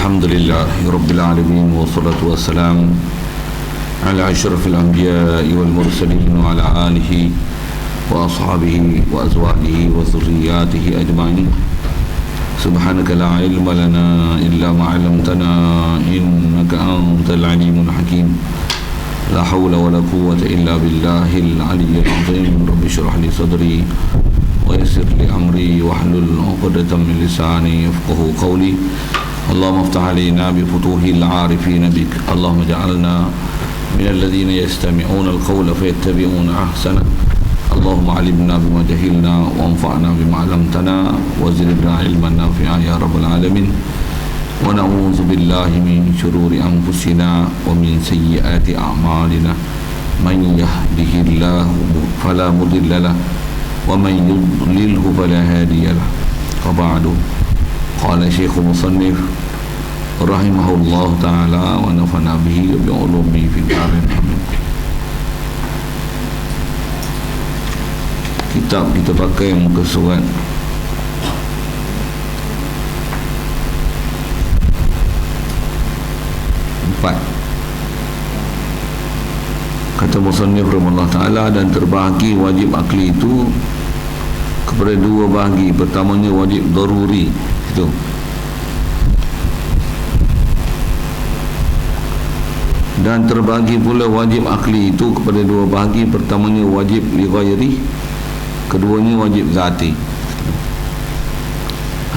Alhamdulillahi Rabbil Alamin. Wassalatu wassalam ala ashrafil anbiya'i wal mursalin wa ala alihi wa ashabihi wa azwajihi wa dhurriyyatihi ajma'in. Subhanaka la ilma lana illa ma 'allamtana innaka antal alimul hakim. La hawla wa la quwwata illa billahil aliyyil azim. Rabbi shrah li sadri wa yassir li amri wahlul 'uqdatam min lisani yafqahu qawli. Allahumma iftah alaina bi futuhil 'arifin bik. Allahumma ja'alna min alladhina yastami'una al-qawla fayattabi'una ahsana. Allahumma 'allimna bima jahilna wa anfa'na bima 'allamtana wa zidna 'ilman nafi'an ya rabbal alamin. Wa na'udzu billahi min shururi anfusina wa min sayyiati a'malina. Man yahdihillahu fala mudilla lahu wa man yudlilhu fala hadiya lahu. Wa ba'du. Qala Syekh Musannif rahimahullah ta'ala wa nafa'na bihi bi ulumi fil darin amin. Kitab kita pakai muka surat 4. Kata Musannif rahimahullah ta'ala, dan terbahagi wajib akli itu kepada dua bahagi. Pertamanya wajib daruri, itu dan terbagi pula wajib akli itu kepada dua bahagi. Pertamanya wajib li ghairi, keduanya wajib zati.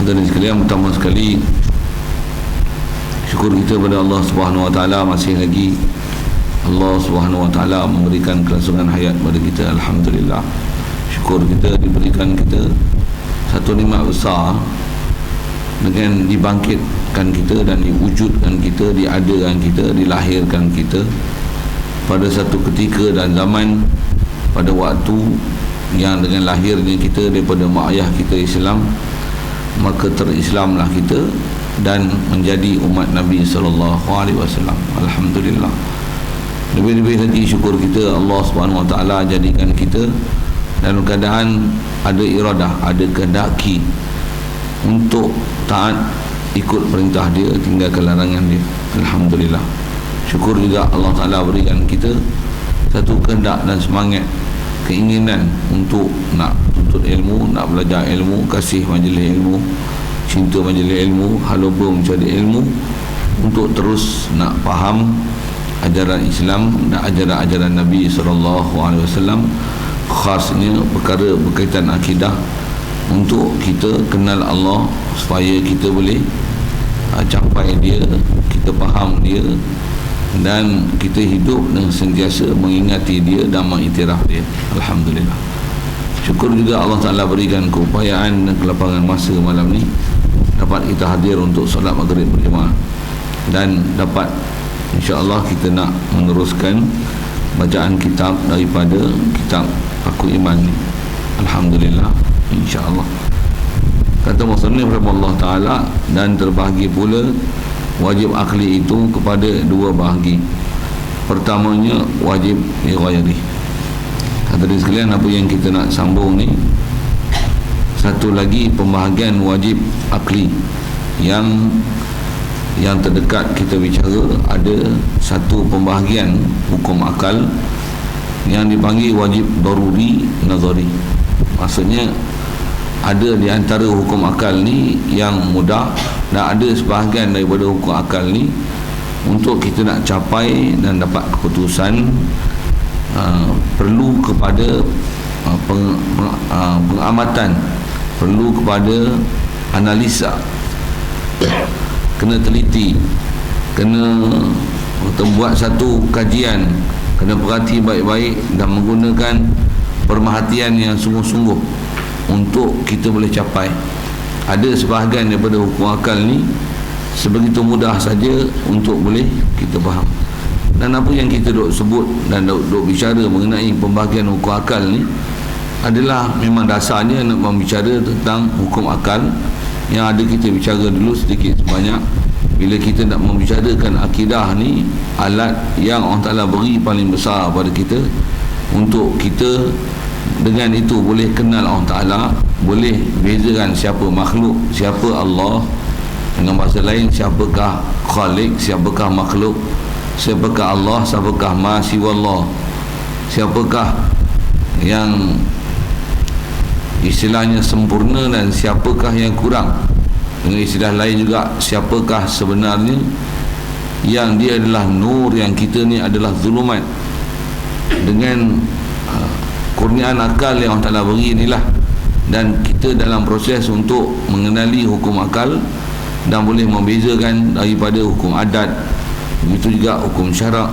Hadirin sekalian, pertama sekali syukur kita kepada Allah Subhanahu wa taala, masih lagi Allah Subhanahu wa taala memberikan kelangsungan hayat kepada kita. Alhamdulillah. Syukur kita diberikan kita satu nikmat besar dengan dibangkitkan kita dan diwujudkan kita, diadakan kita, dilahirkan kita pada satu ketika dan zaman, pada waktu yang dengan lahirnya kita daripada mak ayah kita Islam, maka terislamlah kita dan menjadi umat Nabi SAW. Alhamdulillah. Lebih-lebih lagi syukur kita Allah Subhanahu wa taala jadikan kita dalam keadaan ada iradah, ada kehendaki untuk taat, ikut perintah dia, tinggalkan larangan dia. Alhamdulillah. Syukur juga Allah Ta'ala berikan kita satu kehendak dan semangat, keinginan untuk nak tuntut ilmu, nak belajar ilmu, kasih majlis ilmu, cinta majlis ilmu, haluba mencari ilmu, untuk terus nak faham ajaran Islam dan ajaran-ajaran Nabi SAW, khasnya perkara berkaitan akidah, untuk kita kenal Allah supaya kita boleh capai dia, kita faham dia, dan kita hidup dengan sentiasa mengingati dia dan mengiktiraf dia. Alhamdulillah. Syukur juga Allah Ta'ala berikan keupayaan dan kelapangan masa malam ni dapat kita hadir untuk solat maghrib berjemaah, dan dapat insya-Allah kita nak meneruskan bacaan kitab daripada kitab Aku Iman ni. Alhamdulillah, insya-Allah. Kata Musannif rahimahullah ta'ala, dan terbahagi pula wajib akli itu kepada dua bahagi. Pertamanya wajib li ghairi. Kata dia sekalian, apa yang kita nak sambung ni, satu lagi pembahagian wajib akli yang terdekat kita bicara, ada satu pembahagian hukum akal yang dipanggil wajib daruri nazari. Maksudnya ada di antara hukum akal ni yang mudah, dan ada sebahagian daripada hukum akal ni untuk kita nak capai dan dapat keputusan perlu kepada pengamatan, perlu kepada analisa, kena teliti, kena buat satu kajian, kena perhati baik-baik dan menggunakan perhatian yang sungguh-sungguh untuk kita boleh capai. Ada sebahagian daripada hukum akal ni sebegitu mudah saja untuk boleh kita faham. Dan apa yang kita duk sebut dan duk bicara mengenai pembahagian hukum akal ni adalah memang dasarnya nak membicara tentang hukum akal yang ada kita bicara dulu sedikit sebanyak. Bila kita nak membicarakan akidah ni, alat yang Allah Ta'ala beri paling besar pada kita untuk kita dengan itu boleh kenal Allah Ta'ala, boleh bezakan siapa makhluk, siapa Allah, Dengan bahasa lain, siapakah Khalik, siapakah makhluk, siapakah Allah, siapakah ma siwallah, siapakah yang istilahnya sempurna dan siapakah yang kurang. Dengan istilah lain juga, siapakah sebenarnya yang dia adalah nur, yang kita ni adalah zulumat. Dengan kurniaan akal yang Allah Ta'ala beri inilah, dan kita dalam proses untuk mengenali hukum akal dan boleh membezakan daripada hukum adat, begitu juga hukum syarak,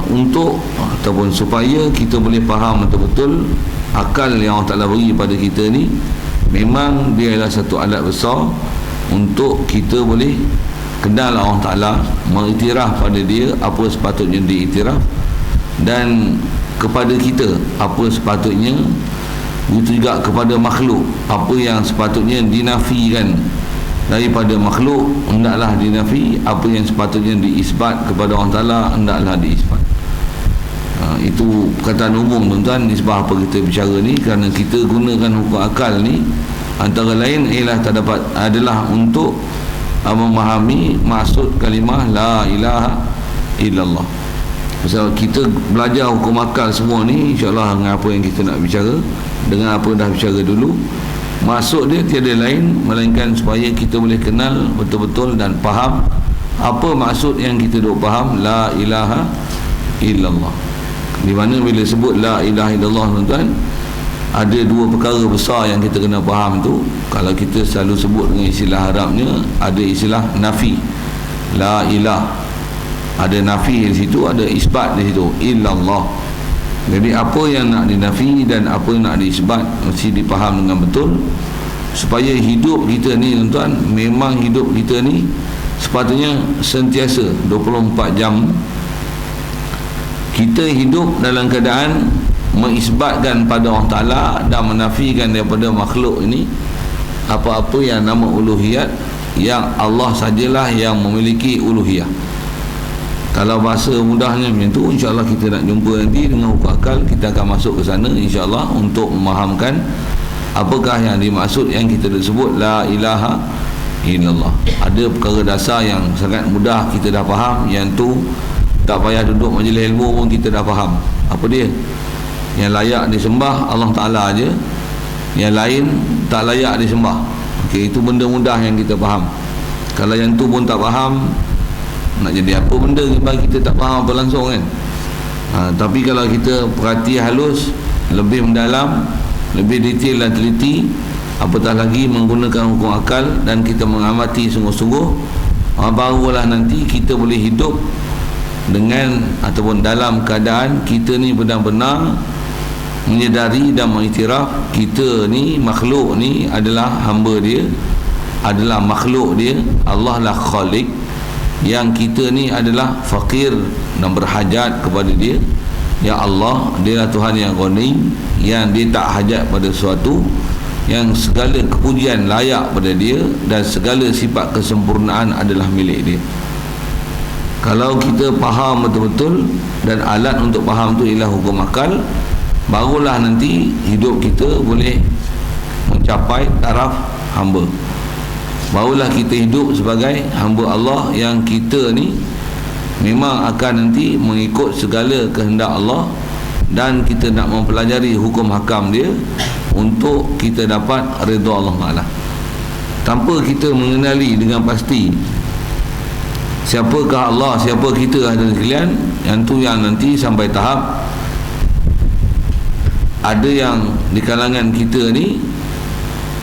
untuk ataupun supaya kita boleh faham betul-betul akal yang Allah Ta'ala beri pada kita ni memang dia adalah satu alat besar untuk kita boleh kenal Allah Ta'ala, mengiktiraf pada dia apa sepatutnya diiktiraf, dan kepada kita apa sepatutnya, begitu juga kepada makhluk apa yang sepatutnya dinafikan daripada makhluk hendaklah dinafi, apa yang sepatutnya diisbat kepada Allah Ta'ala hendaklah diisbat. Itu perkataan umum tuan-tuan nisbah apa kita bicara ni, kerana kita gunakan hukum akal ni antara lain ialah terdapat adalah untuk memahami maksud kalimah la ilaha illallah. Pasal kita belajar hukum akal semua ni, insyaAllah dengan apa yang kita nak bicara, dengan apa dah bicara dulu, maksud dia tiada lain melainkan supaya kita boleh kenal betul-betul dan faham apa maksud yang kita duk faham la ilaha illallah. Di mana bila sebut la ilaha illallah tuan-tuan, ada dua perkara besar yang kita kena faham tu. Kalau kita selalu sebut dengan istilah Arabnya, ada istilah nafi, la ilah, ada nafi di situ, ada isbat di situ, illallah. Jadi apa yang nak dinafi dan apa yang nak diisbat mesti dipaham dengan betul, supaya hidup kita ni tuan-tuan, memang hidup kita ni sepatutnya sentiasa 24 jam kita hidup dalam keadaan mengisbatkan pada Allah Ta'ala dan menafikan daripada makhluk ini apa-apa yang nama uluhiyat, yang Allah sajalah yang memiliki uluhiyah. Kalau bahasa mudahnya macam tu, insyaAllah kita nak jumpa nanti dengan hukum akal, kita akan masuk ke sana insyaAllah untuk memahamkan apakah yang dimaksud yang kita sebut la ilaha illallah. Ada perkara dasar yang sangat mudah kita dah faham, yang tu tak payah duduk majlis ilmu pun kita dah faham. Apa dia? Yang layak disembah Allah Ta'ala aja, yang lain tak layak disembah. Okey, itu benda mudah yang kita faham. Kalau yang tu pun tak faham, nak jadi apa benda bagi kita tak faham apa langsung kan. Tapi kalau kita perhati halus, lebih mendalam, lebih detail dan teliti, apatah lagi menggunakan hukum akal dan kita mengamati sungguh-sungguh, barulah nanti kita boleh hidup dengan ataupun dalam keadaan kita ni benar-benar menyedari dan mengiktiraf kita ni makhluk ni adalah hamba dia, adalah makhluk dia. Allah lah Khalik, yang kita ni adalah fakir dan berhajat kepada dia. Ya Allah, dia lah Tuhan yang Ghani, yang dia tak hajat pada sesuatu, yang segala kepujian layak pada dia dan segala sifat kesempurnaan adalah milik dia. Kalau kita faham betul-betul, dan alat untuk faham tu ialah hukum akal, barulah nanti hidup kita boleh mencapai taraf hamba. Barulah kita hidup sebagai hamba Allah, yang kita ni memang akan nanti mengikut segala kehendak Allah, dan kita nak mempelajari hukum hakam dia untuk kita dapat redha Allah Ta'ala. Tanpa kita mengenali dengan pasti siapakah Allah, siapa kita ada sekalian, yang tu yang nanti sampai tahap ada yang di kalangan kita ni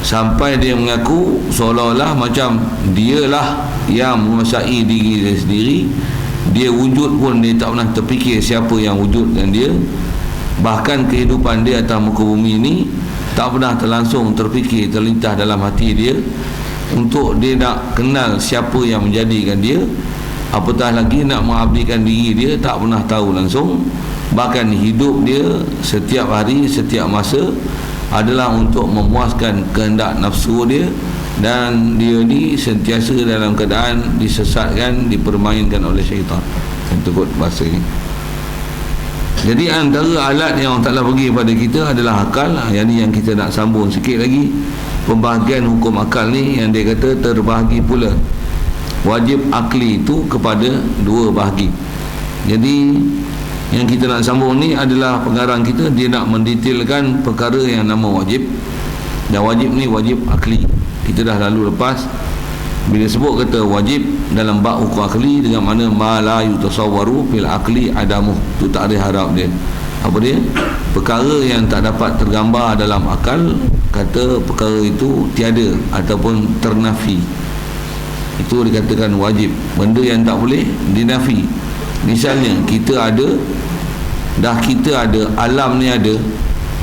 sampai dia mengaku seolah-olah macam dialah yang menguasai diri dia sendiri. Dia wujud pun dia tak pernah terfikir siapa yang wujudkan dia. Bahkan kehidupan dia atas muka bumi ni tak pernah terlangsung terfikir, terlintas dalam hati dia untuk dia nak kenal siapa yang menjadikan dia. Apatah lagi nak mengabdikan diri dia, tak pernah tahu langsung. Bahkan hidup dia setiap hari, setiap masa adalah untuk memuaskan kehendak nafsu dia, dan dia ni sentiasa dalam keadaan disesatkan, dipermainkan oleh syaitan. Untuk bahasa ini. Jadi antara alat yang Allah Ta'ala bagi pada kita adalah akal. Yang ni yang kita nak sambung sikit lagi. pembahagian hukum akal ni yang dia kata terbahagi pula. Wajib akli itu kepada dua bahagi. Jadi yang kita nak sambung ni adalah pengarang kita, dia nak mendetailkan perkara yang nama wajib. Dan wajib ni wajib akli. Kita dah lalu lepas bila sebut kata wajib dalam bab hukum akli dengan mana ma la yutasawwaru fil akli adamuh, tu takrif Arab dia. Apa dia? Perkara yang tak dapat tergambar dalam akal, kata perkara itu tiada ataupun ternafi. Itu dikatakan wajib. Benda yang tak boleh dinafi. Misalnya kita ada alam ni ada,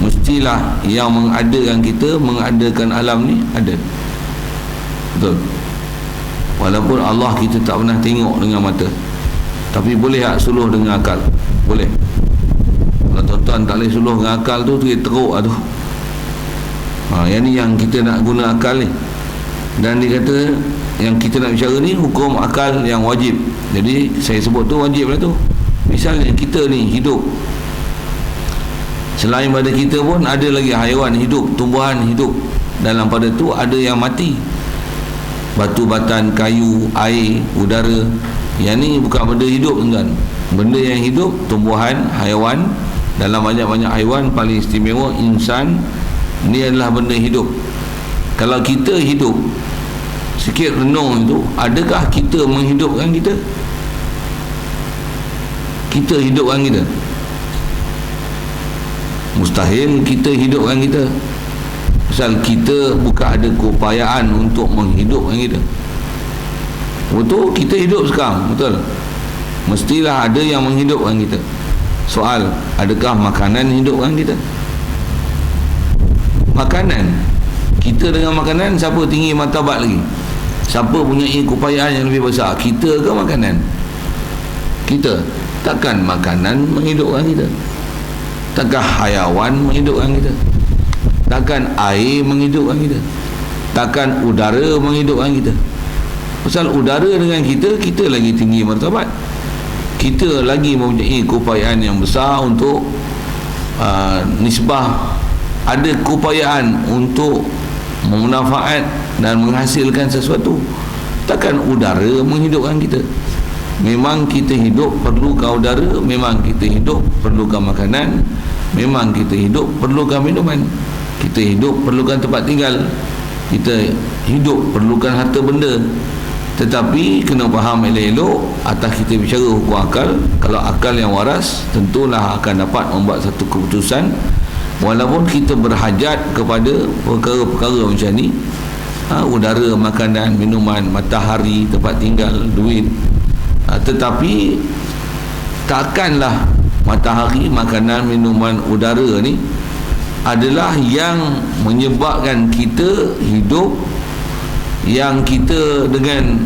mestilah yang mengadakan kita mengadakan alam ni ada. Betul. Walaupun Allah kita tak pernah tengok dengan mata, tapi boleh tak suluh dengan akal? Boleh. Kalau tuan-tuan tak boleh suluh dengan akal tu dia teruk lah tu. Yang ni yang kita nak guna akal ni. Dan dia kata yang kita nak bicara ni hukum akal yang wajib. Jadi saya sebut tu wajib lah tu. Misalnya kita ni hidup, selain pada kita pun ada lagi haiwan hidup, tumbuhan hidup. Dalam pada tu ada yang mati. Batu batan, kayu, air, udara. Yang ni bukan benda hidup tuan. Benda yang hidup, tumbuhan, haiwan. Dalam banyak-banyak haiwan paling istimewa insan. Ni adalah benda hidup. Kalau kita hidup, sikit renung itu, adakah kita menghidupkan kita? Kita hidupkan kita? Mustahil kita hidupkan kita. Pasal kita bukan ada keupayaan untuk menghidupkan kita. Betul, kita hidup sekarang, betul. Mestilah ada yang menghidupkan kita. Soal, adakah makanan hidupkan kita? Makanan, kita dengan makanan, siapa tinggi martabat lagi? Siapa punya keupayaan yang lebih besar, kita ke makanan? Kita. Takkan makanan menghidupkan kita? Takkan hayawan menghidupkan kita? Takkan air menghidupkan kita? Takkan udara menghidupkan kita? Pasal udara dengan kita, kita lagi tinggi martabat. Kita lagi mempunyai keupayaan yang besar untuk nisbah, ada keupayaan untuk memanfaat dan menghasilkan sesuatu. Takkan udara menghidupkan kita? Memang kita hidup perlukan udara, memang kita hidup perlukan makanan, memang kita hidup perlukan minuman, kita hidup perlukan tempat tinggal, kita hidup perlukan harta benda. Tetapi kena faham elok-elok atas kita bicara hukum akal. Kalau akal yang waras, tentulah akan dapat membuat satu keputusan. Walaupun kita berhajat kepada perkara-perkara macam ni, udara, makanan, minuman, matahari, tempat tinggal, duit, tetapi takkanlah matahari, makanan, minuman, udara ni adalah yang menyebabkan kita hidup, yang kita dengan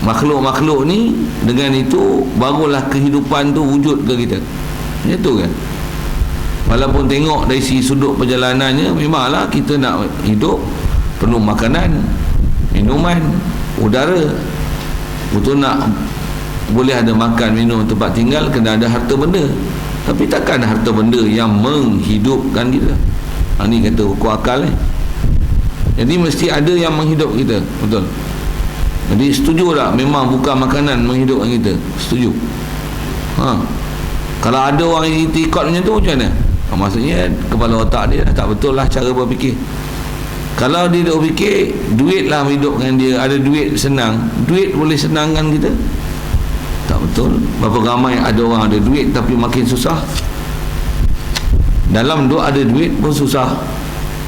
makhluk-makhluk ni, dengan itu barulah kehidupan tu wujud ke kita. Macam tu kan? Walaupun tengok dari segi sudut perjalanannya, memanglah kita nak hidup perlu makanan, minuman, udara. Betul, nak boleh ada makan, minum, tempat tinggal, kena ada harta benda. Tapi takkan harta benda yang menghidupkan kita. Ni kata hukum akal ni. Jadi mesti ada yang menghidup kita. Betul. Jadi setuju tak memang bukan makanan menghidupkan kita? Setuju. Kalau ada orang yang ikut macam tu, macam mana? Maksudnya kepala otak dia tak betul lah cara berfikir. Kalau dia dah fikir duit lah menghidupkan dia, ada duit senang, duit boleh senangkan kita? Tak betul. Berapa ramai ada orang ada duit tapi makin susah. Dalam dua ada duit pun susah.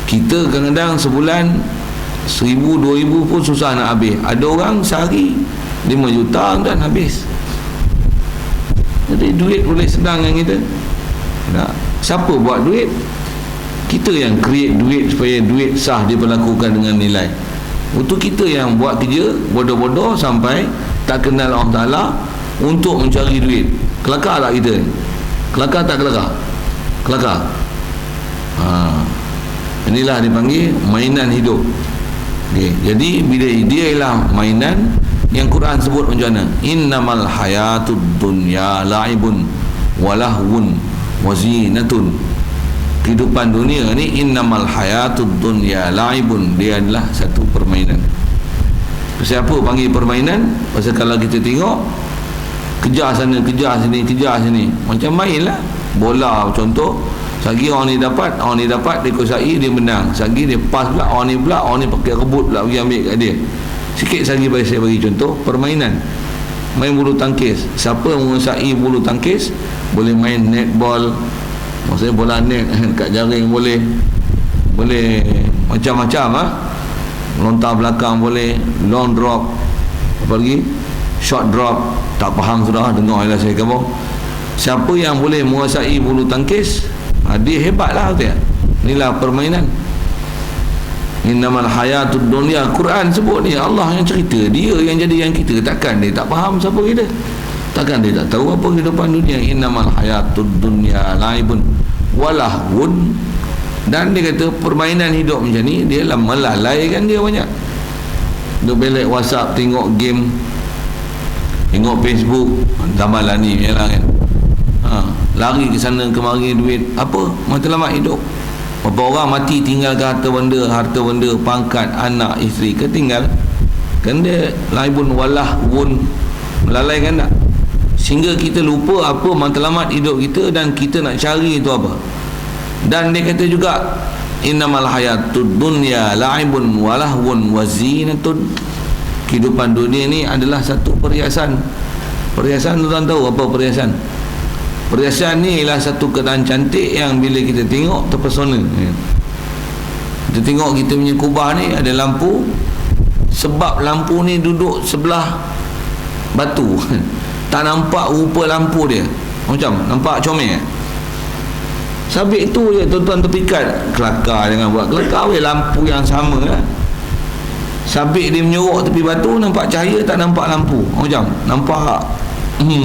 Kita kadang-kadang sebulan 1,000, 2,000 pun susah nak habis. Ada orang sehari 5 juta dan habis. Jadi duit boleh senangkan kita? Tak. Siapa buat duit? Kita yang create duit supaya duit sah diperlakukan dengan nilai. Untuk kita yang buat kerja bodoh-bodoh sampai tak kenal Allah Ta'ala untuk mencari duit. Kelakar tak kita ni? Kelakar tak kelakar? Kelakar. Inilah dipanggil mainan hidup. Okay. Jadi bila dia ialah mainan, yang Quran sebut macam mana? Innamal hayatud dunya la'ibun walahwun wazinatun. kehidupan dunia ni innamal hayatud dunya la'ibun, dia adalah satu permainan. Siapa panggil permainan? Pasal kalau kita tengok kejar sana, kejar sini, macam main lah bola contoh. Sagi orang ni dapat, dia kuasai, dia menang. Sagi dia pas pula, orang ni pakai rebut pula pergi ambil kat dia. Sikit sagi saya bagi contoh permainan. Main bulu tangkis, siapa menguasai bulu tangkis boleh main netball, maksudnya bola net kat jaring, boleh macam-macam lontar belakang boleh, long drop, apa lagi, short drop, tak faham sudah, dengar saya kamu. Siapa yang boleh menguasai bulu tangkis, dia hebatlah tu ya. Inilah permainan. Innamal hayatud dunya, Quran sebut ni, Allah yang cerita, dia yang jadi yang kita. Takkan dia tak faham siapa kita? Takkan dia tak tahu apa kehidupan dunia? Innamal hayatud dunya laibun walahun. Dan dia kata permainan hidup macam ni, dia lah melalaikan dia banyak. Duk belek WhatsApp, tengok game, tengok Facebook, zaman lah ni lah kan. Lari ke sana kemari duit, apa matlamat hidup. Berapa orang mati tinggalkan harta benda, pangkat, anak, isteri, ketinggal. Kan dia laibun walahun, melalaikan tak? Sehingga kita lupa apa matlamat hidup kita, dan kita nak cari itu apa. Dan dia kata juga innamal hayatud dunya la'ibun walahun wazinatun. Kehidupan dunia ni adalah satu perhiasan. Perhiasan, tuan tahu apa perhiasan? Perhiasan ni ialah satu keadaan cantik yang bila kita tengok terpesona. Kita tengok kita punya kubah ni ada lampu, sebab lampu ni duduk sebelah batu tak nampak rupa lampu dia, macam nampak comel. Sabit tu je tuan-tuan terpikat. Kelakar jangan buat kelakar weh, lampu yang sama lah. Sabit dia menyorok tepi batu, nampak cahaya tak nampak lampu, macam nampak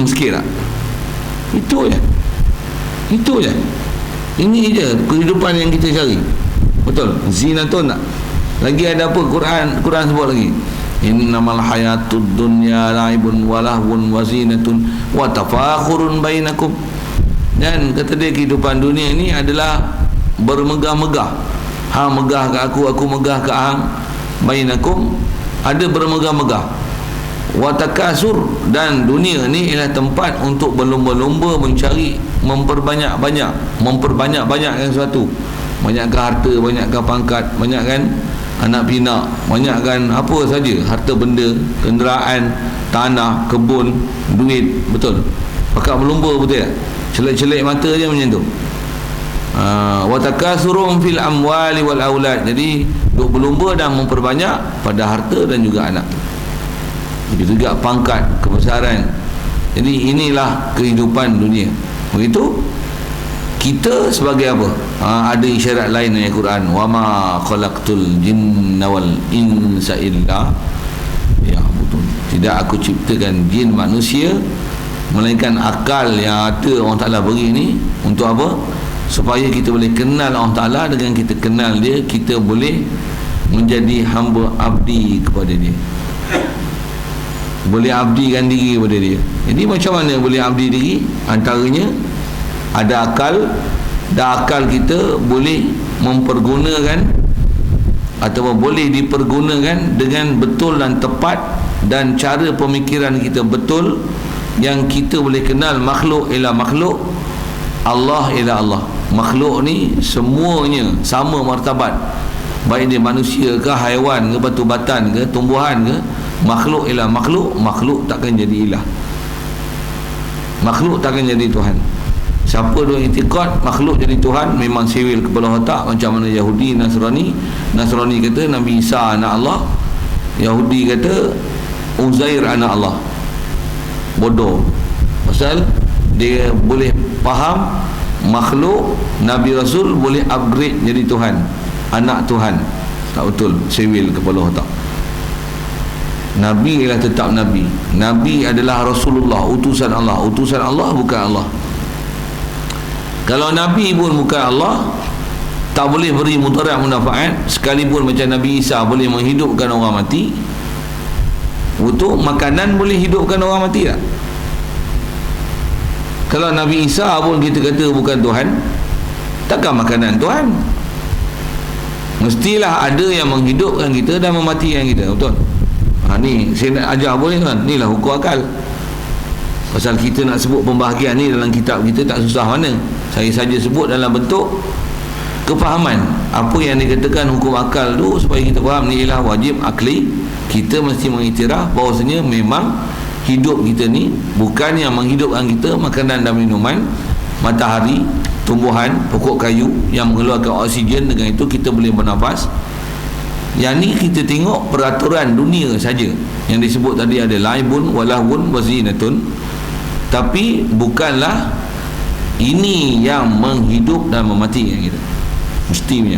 sikit tak. Itu je. Ini je kehidupan yang kita cari. Betul? Zinatun tak? Lagi ada apa? Quran sebut lagi. Innamal hayatud dunya la'ibun walahun wazinatun wa tafakhurun bainakum. Dan kata dia kehidupan dunia ni adalah bermegah-megah. Hang megah ke aku megah ke hang. Bainakum, ada bermegah-megah. Wa takasur, dan dunia ni ialah tempat untuk berlomba-lomba mencari, memperbanyak-banyakkan sesuatu. Banyakkan harta, banyakkan pangkat, banyakkan anak pinak, banyakkan apa saja, harta benda, kenderaan, tanah, kebun, duit. Betul? Pakat berlumba, betul tak? Celik-celik mata je macam tu. Wa takasurum fil amwali wal aulad. Jadi duk berlumba dan memperbanyak pada harta dan juga anak. Begitu juga pangkat, kebesaran. Jadi inilah kehidupan dunia. Begitu kita sebagai apa? Ada isyarat lain dalam Al-Quran, wa ma khalaqtul jinna wal insa illa liya'budun. Tidak aku ciptakan jin manusia melainkan akal yang ada Allah Ta'ala beri ni untuk apa? Supaya kita boleh kenal Allah Ta'ala. Dengan kita kenal dia, kita boleh menjadi hamba abdi kepada dia, boleh abdikan diri kepada dia. Jadi macam mana boleh abdi diri? Antaranya ada akal, dan akal kita boleh mempergunakan atau boleh dipergunakan dengan betul dan tepat, dan cara pemikiran kita betul, yang kita boleh kenal makhluk ialah makhluk, Allah ialah Allah. Makhluk ni semuanya sama martabat, baik dia manusia ke, haiwan ke, batu-batan ke, tumbuhan ke. Makhluk ialah makhluk. Makhluk takkan jadi ilah, makhluk takkan jadi Tuhan. Siapa dua i'tiqad makhluk jadi Tuhan, memang sewil kepala otak. Macam mana Yahudi, Nasrani kata Nabi Isa anak Allah, Yahudi kata Uzair anak Allah. Bodoh. Pasal dia boleh faham makhluk, Nabi Rasul boleh upgrade jadi Tuhan, anak Tuhan. Tak betul, sewil kepala otak. Nabi ialah tetap Nabi. Nabi adalah Rasulullah, utusan Allah. Utusan Allah bukan Allah. Kalau Nabi pun bukan Allah, tak boleh beri mudarat manfaat. Sekalipun macam Nabi Isa boleh menghidupkan orang mati, untuk makanan boleh hidupkan orang mati tak? Kalau Nabi Isa pun kita kata bukan Tuhan, Takkan makanan Tuhan. Mestilah ada yang menghidupkan kita dan mematikan kita. Betul? Ni saya nak ajar boleh kan? Inilah hukum akal. Pasal kita nak sebut pembahagian ni dalam kitab kita tak susah mana. Saya saja sebut dalam bentuk kefahaman. Apa yang dikatakan hukum akal tu supaya kita faham ni ialah wajib akli. Kita mesti mengiktiraf bahawasanya memang hidup kita ni bukan yang menghidupkan kita makanan dan minuman, matahari, tumbuhan, pokok kayu yang mengeluarkan oksigen, dengan itu kita boleh bernafas. Yang ni kita tengok peraturan dunia saja. Yang disebut tadi ada laibun, walahun, wazinatun. Tapi bukanlah ini yang menghidup dan mematikan kita. Mestinya.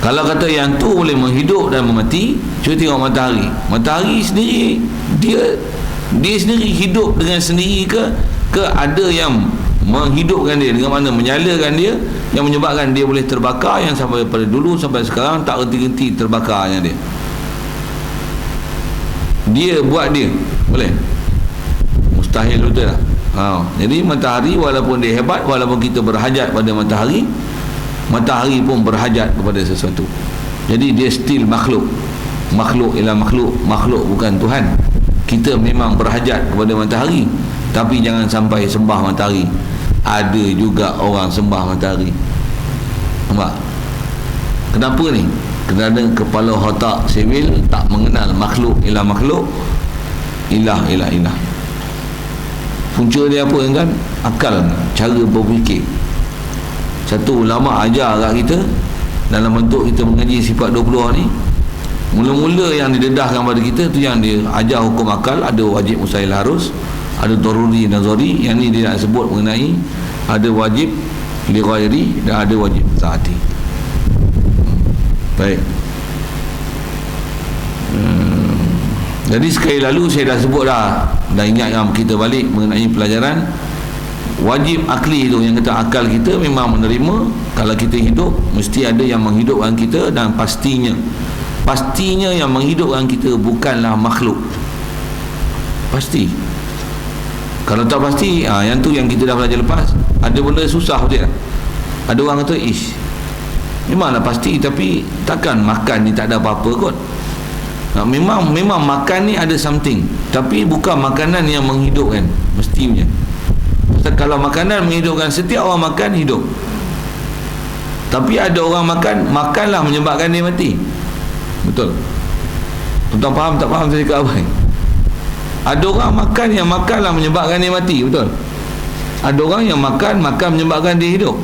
Kalau kata yang tu boleh menghidup dan memati, cuba tengok matahari. Matahari sendiri dia sendiri hidup dengan sendiri ke ada yang menghidupkan dia, dengan mana menyalakan dia, yang menyebabkan dia boleh terbakar, yang sampai pada dulu sampai sekarang tak henti-henti terbakarnya dia buat dia boleh? Mustahil, betul tak? Jadi matahari walaupun dia hebat, walaupun kita berhajat pada matahari, matahari pun berhajat kepada sesuatu. Jadi dia still makhluk. Makhluk ialah makhluk bukan Tuhan. Kita memang berhajat kepada matahari, tapi jangan sampai sembah matahari. Ada juga orang sembah matahari. Nampak? Kenapa ni? Kerana kepala otak sivil tak mengenal makhluk ialah makhluk, ilah ialah ilah. Punca dia apa kan? Akal, cara berfikir. Satu ulama ajar kat kita dalam bentuk kita mengaji sifat 20 ni. Mula-mula yang didedahkan pada kita tu yang dia ajar hukum akal. Ada wajib mustahil harus, ada daruri nazari. Yang ni dia nak sebut mengenai ada wajib li ghairi dan ada wajib taati. Baik. Jadi sekali lalu saya dah sebut dah, ingat yang kita balik mengenai pelajaran wajib akli itu, yang kata akal kita memang menerima kalau kita hidup mesti ada yang menghidupkan kita, dan pastinya yang menghidupkan kita bukanlah makhluk. Pasti. Kalau tak pasti, yang tu yang kita dah belajar lepas. Ada benda susah betul tak? Ada orang kata memanglah pasti, tapi takkan makan ni tak ada apa-apa kot. Memang makan ni ada something, tapi bukan makanan yang menghidupkan mestinya. Kalau makanan menghidupkan, setiap orang makan hidup. Tapi ada orang makanlah menyebabkan dia mati. Betul? Tuan faham tak faham saya cakap apa? Ada orang makan yang makanlah menyebabkan dia mati. Betul? Ada orang yang makan menyebabkan dia hidup.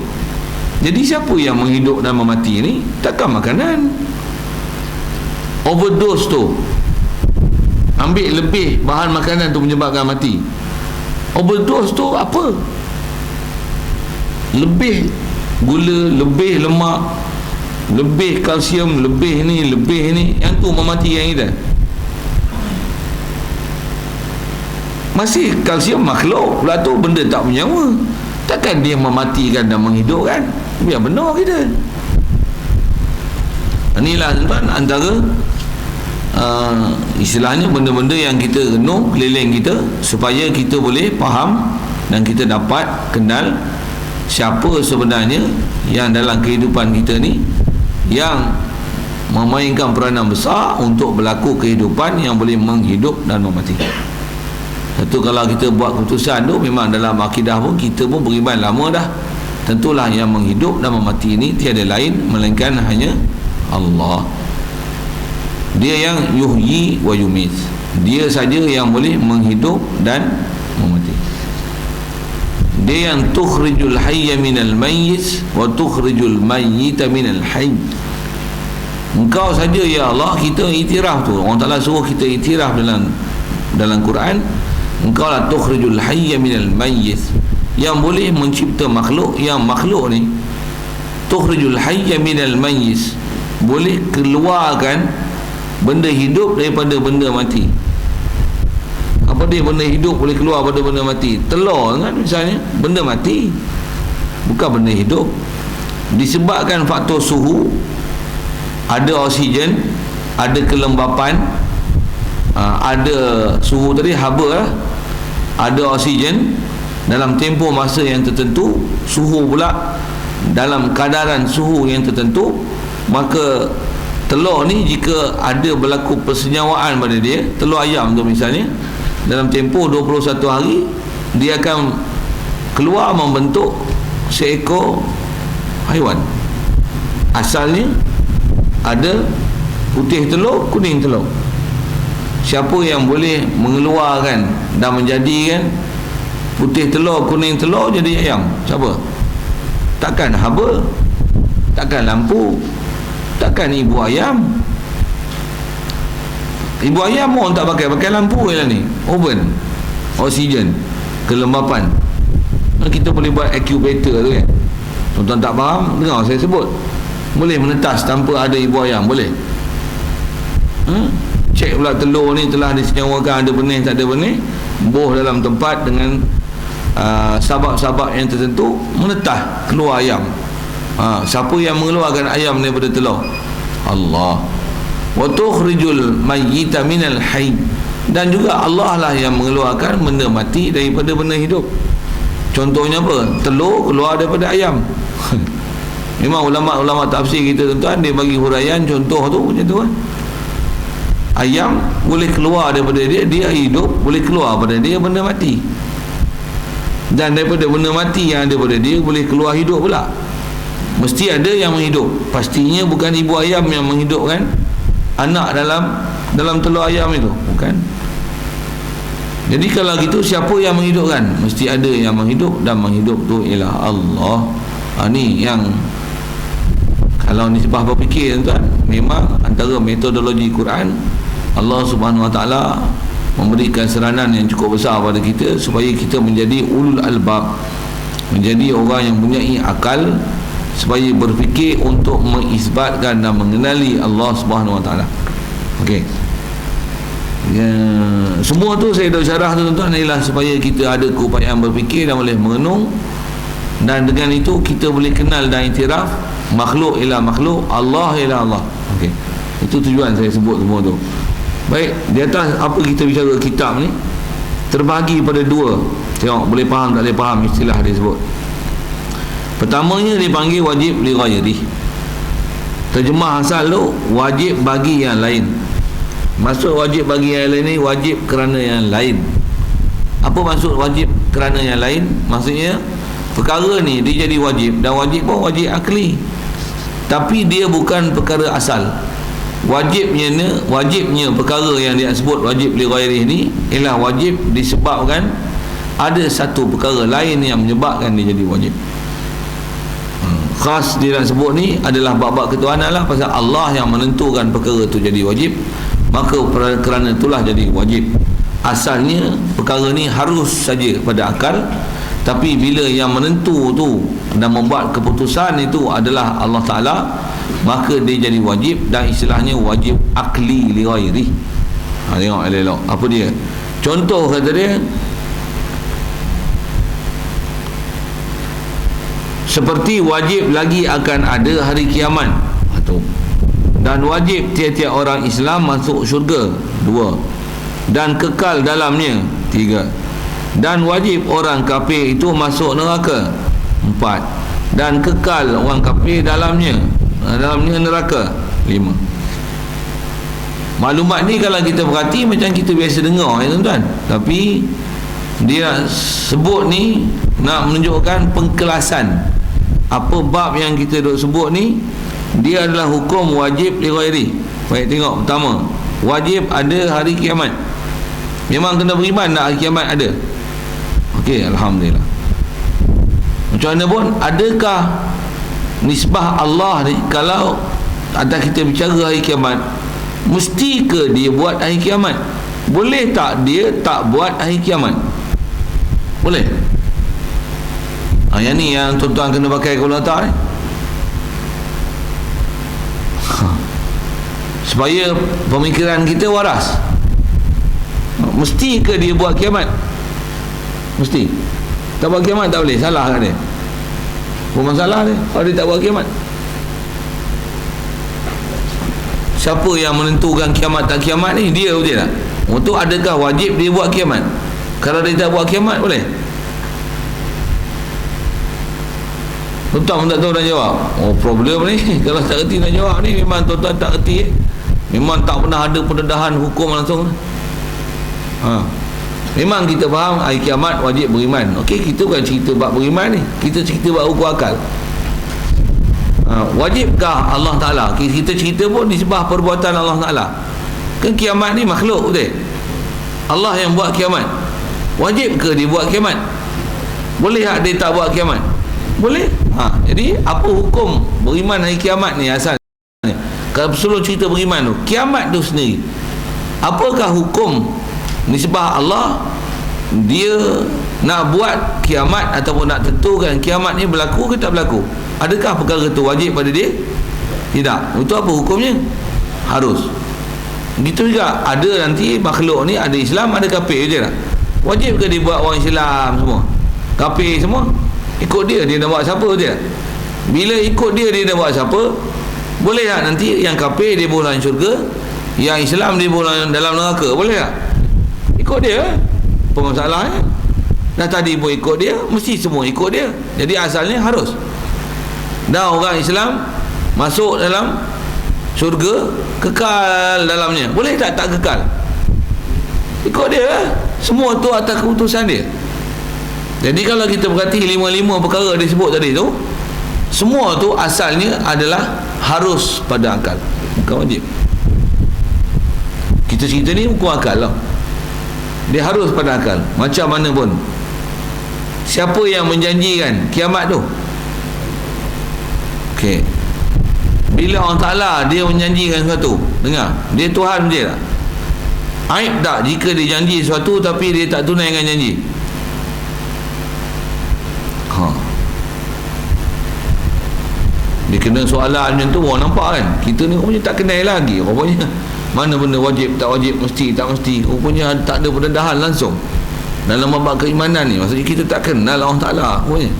Jadi siapa yang menghidup dan memati ni? Takkan makanan. Overdose tu, ambil lebih bahan makanan tu menyebabkan mati. Overdose tu apa? Lebih gula, lebih lemak, lebih kalsium, lebih ni, yang tu mematikan kita. Masih kalsium makhluk, pula tu benda tak bernyawa. Takkan dia mematikan dan menghidupkan? Biar benar kita. Inilah tuan antara istilahnya benda-benda yang kita renung keliling kita, supaya kita boleh faham dan kita dapat kenal siapa sebenarnya yang dalam kehidupan kita ni yang memainkan peranan besar untuk berlaku kehidupan yang boleh menghidup dan mematikan. Satu, kalau kita buat keputusan tu, memang dalam akidah pun kita pun beriman lama dah, tentulah yang menghidup dan memati ini tiada lain melainkan hanya Allah. Dia yang yuhyi wa yumit. Dia saja yang boleh menghidup dan memati. Dia yang tukhrijul hayya minal mayyit wa tukhrijul mayyita minal hayy. Engkau saja ya Allah, kita iktiraf tu. Allah Taala suruh kita iktiraf dalam Quran. Engkau lah tukhrijul hayya minal mayyit, yang boleh mencipta makhluk. Yang makhluk ni tukhrijul hayya minal mayyit, boleh keluarkan benda hidup daripada benda mati. Apa dia benda hidup boleh keluar pada benda mati? Telur kan misalnya, benda mati, bukan benda hidup. Disebabkan faktor suhu, ada oksigen, ada kelembapan, ada suhu tadi haba lah, ada oksigen, dalam tempoh masa yang tertentu, suhu pula dalam kadaran suhu yang tertentu, maka telur ni jika ada berlaku persenyawaan pada dia, telur ayam tu misalnya, dalam tempoh 21 hari dia akan keluar membentuk seekor haiwan. Asalnya ada putih telur, kuning telur. Siapa yang boleh mengeluarkan dan menjadikan putih telur, kuning telur jadi ayam? Siapa? Takkan haba, takkan lampu, takkan ibu ayam. Ibu ayam orang tak pakai lampu je lah ni, oven, oksigen, kelembapan. Kita boleh buat incubator tu kan. Tuan-tuan tak faham, dengar saya sebut, boleh menetas tanpa ada ibu ayam, boleh. Cek pula telur ni telah disenyawakan ada benih tak ada benih, boh dalam tempat dengan sabab-sabab yang tertentu, menetas keluar ayam. Siapa yang mengeluarkan ayam daripada telur? Allah. Wa tukhrijul mayyita minal hayy, dan juga Allah lah yang mengeluarkan benda mati daripada benda hidup. Contohnya apa? Telur keluar daripada ayam. Memang ulama-ulama tafsir kita tuan-tuan, dia bagi huraian contoh tu macam tu kan. Ayam boleh keluar daripada dia hidup, boleh keluar daripada dia benda mati, dan daripada benda mati yang ada pada dia boleh keluar hidup pula. Mesti ada yang menghidup. Pastinya bukan ibu ayam yang menghidupkan anak dalam telur ayam itu, bukan. Jadi kalau gitu, siapa yang menghidupkan? Mesti ada yang menghidup, dan menghidup tu ialah Allah. Ni yang kalau nisbah berfikir tuan, memang antara metodologi Quran, Allah Subhanahu Wa Taala memberikan seranan yang cukup besar pada kita supaya kita menjadi ulul albab, menjadi orang yang mempunyai akal, supaya berfikir untuk mengisbatkan dan mengenali Allah Subhanahu Wa Taala. Okey. Ya, semua tu saya dah syarah tuan-tuan, ialah supaya kita ada keupayaan berfikir dan boleh mengenung, dan dengan itu kita boleh kenal dan iktiraf makhluk ialah makhluk, Allah ialah Allah. Okey. Itu tujuan saya sebut semua tu. Baik, di atas apa kita bicara kitab ni terbahagi pada dua. Tengok boleh faham tak boleh faham istilah dia sebut. Pertamanya dipanggil wajib li ghairi. Terjemah asal tu wajib bagi yang lain. Maksud wajib bagi yang lain ni wajib kerana yang lain. Apa maksud wajib kerana yang lain? Maksudnya perkara ni dia jadi wajib, dan wajib pun wajib akli, tapi dia bukan perkara asal. Wajibnya perkara yang dia sebut wajib li ghairi ni ialah wajib disebabkan ada satu perkara lain yang menyebabkan dia jadi wajib. Khas dia nak sebut ni adalah bab-bab ketuhanan lah, pasal Allah yang menentukan perkara tu jadi wajib, maka kerana itulah jadi wajib. Asalnya perkara ni harus saja pada akal, tapi bila yang menentu tu dan membuat keputusan itu adalah Allah Ta'ala, maka dia jadi wajib, dan istilahnya wajib akli li ghairi. Tengok elok apa dia. Contoh kata dia, seperti wajib lagi akan ada hari kiamat, dan wajib tiap-tiap orang Islam masuk syurga, 2, dan kekal dalamnya, 3, dan wajib orang kafir itu masuk neraka, 4, dan kekal orang kafir dalamnya neraka, 5. Maklumat ni kalau kita perhati macam kita biasa dengar ya tuan-tuan, tapi dia sebut ni nak menunjukkan pengkelasan. Apa bab yang kita duk sebut ni, dia adalah hukum wajib li ghairi. Baik, tengok pertama, wajib ada hari kiamat. Memang kena beriman nak hari kiamat ada. Okey, alhamdulillah. Macam mana pun, adakah nisbah Allah ni, kalau atas kita bicara hari kiamat, mesti ke dia buat hari kiamat? Boleh tak dia tak buat hari kiamat? Boleh. Yang ni yang tuan-tuan kena pakai kalkulator ni, supaya pemikiran kita waras. Mesti ke dia buat kiamat? Mesti. Tak buat kiamat tak boleh, salah kan dia? Bukan masalah dia kalau dia tak buat kiamat. Siapa yang menentukan kiamat tak kiamat ni? Dia betul tak? Untuk adakah wajib dia buat kiamat? Kalau dia tak buat kiamat boleh? Tuan-tuan pun tak tahu nak jawab. Oh, problem ni. Kalau tak reti nak jawab ni, memang tuan-tuan tak reti. Memang tak pernah ada pendedahan hukum langsung. Memang kita faham hari kiamat wajib beriman. Okey, kita bukan cerita bab beriman ni, kita cerita bab hukum akal. Wajibkah Allah Ta'ala? Kita cerita pun disebabkan perbuatan Allah Ta'ala. Kan kiamat ni makhluk, betul? Allah yang buat kiamat. Wajib ke dia buat kiamat? Boleh tak dia tak buat kiamat? Boleh. Jadi apa hukum beriman hari kiamat ni asalnya? Kalau sebelum cerita beriman tu, kiamat tu sendiri, apakah hukum nisbah Allah dia nak buat kiamat ataupun nak tentukan kiamat ni berlaku ke tak berlaku? Adakah perkara itu wajib pada dia? Tidak. Itu apa hukumnya? Harus. Gitu juga ada nanti makhluk ni, ada Islam ada kafir je lah. Wajib ke dia buat orang Islam semua? Kafir semua? Ikut dia nak buat siapa dia? Bila ikut dia nak buat siapa? Boleh tak nanti yang kafir dia boleh dalam syurga, yang Islam dia boleh dalam neraka? Boleh tak? Ikut dia. Apa masalahnya? Dah tadi pun ikut dia, mesti semua ikut dia. Jadi asalnya harus. Dah orang Islam masuk dalam syurga, kekal dalamnya. Boleh tak kekal? Ikut dia. Semua tu atas keputusan dia. Jadi kalau kita perhati 5 perkara disebut tadi tu, semua tu asalnya adalah harus pada akal, bukan wajib. Kita cerita ni hukum akal lah. Dia harus pada akal. Macam mana pun, siapa yang menjanjikan kiamat tu? Okey, bila Allah Ta'ala dia menjanjikan sesuatu, dengar, dia Tuhan dia tak? Aib tak jika dia janji sesuatu tapi dia tak tunaikan janji? Dia kena soalan macam tu, orang nampak kan, kita ni rupanya tak kenal lagi, rupanya mana benda wajib, tak wajib, mesti, tak mesti, rupanya tak ada pendedahan langsung dalam bab keimanan ni. Maksudnya kita tak kenal Allah Ta'ala rupanya.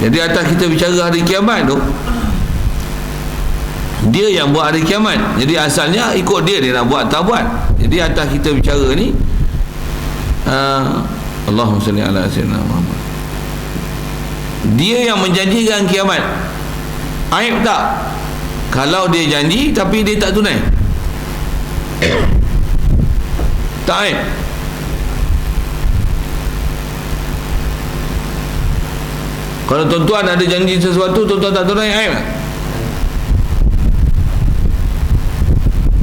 Jadi atas kita bicara hari kiamat tu, dia yang buat hari kiamat, jadi asalnya ikut dia nak buat tak buat. Jadi atas kita bicara ni, Allahumma salli ala sayyidina Muhammad, dia yang menjanjikan kiamat. Aib tak kalau dia janji tapi dia tak tunai? Tak aib. Kalau tuan-tuan ada janji sesuatu, tuan-tuan tak tunai, aib tak?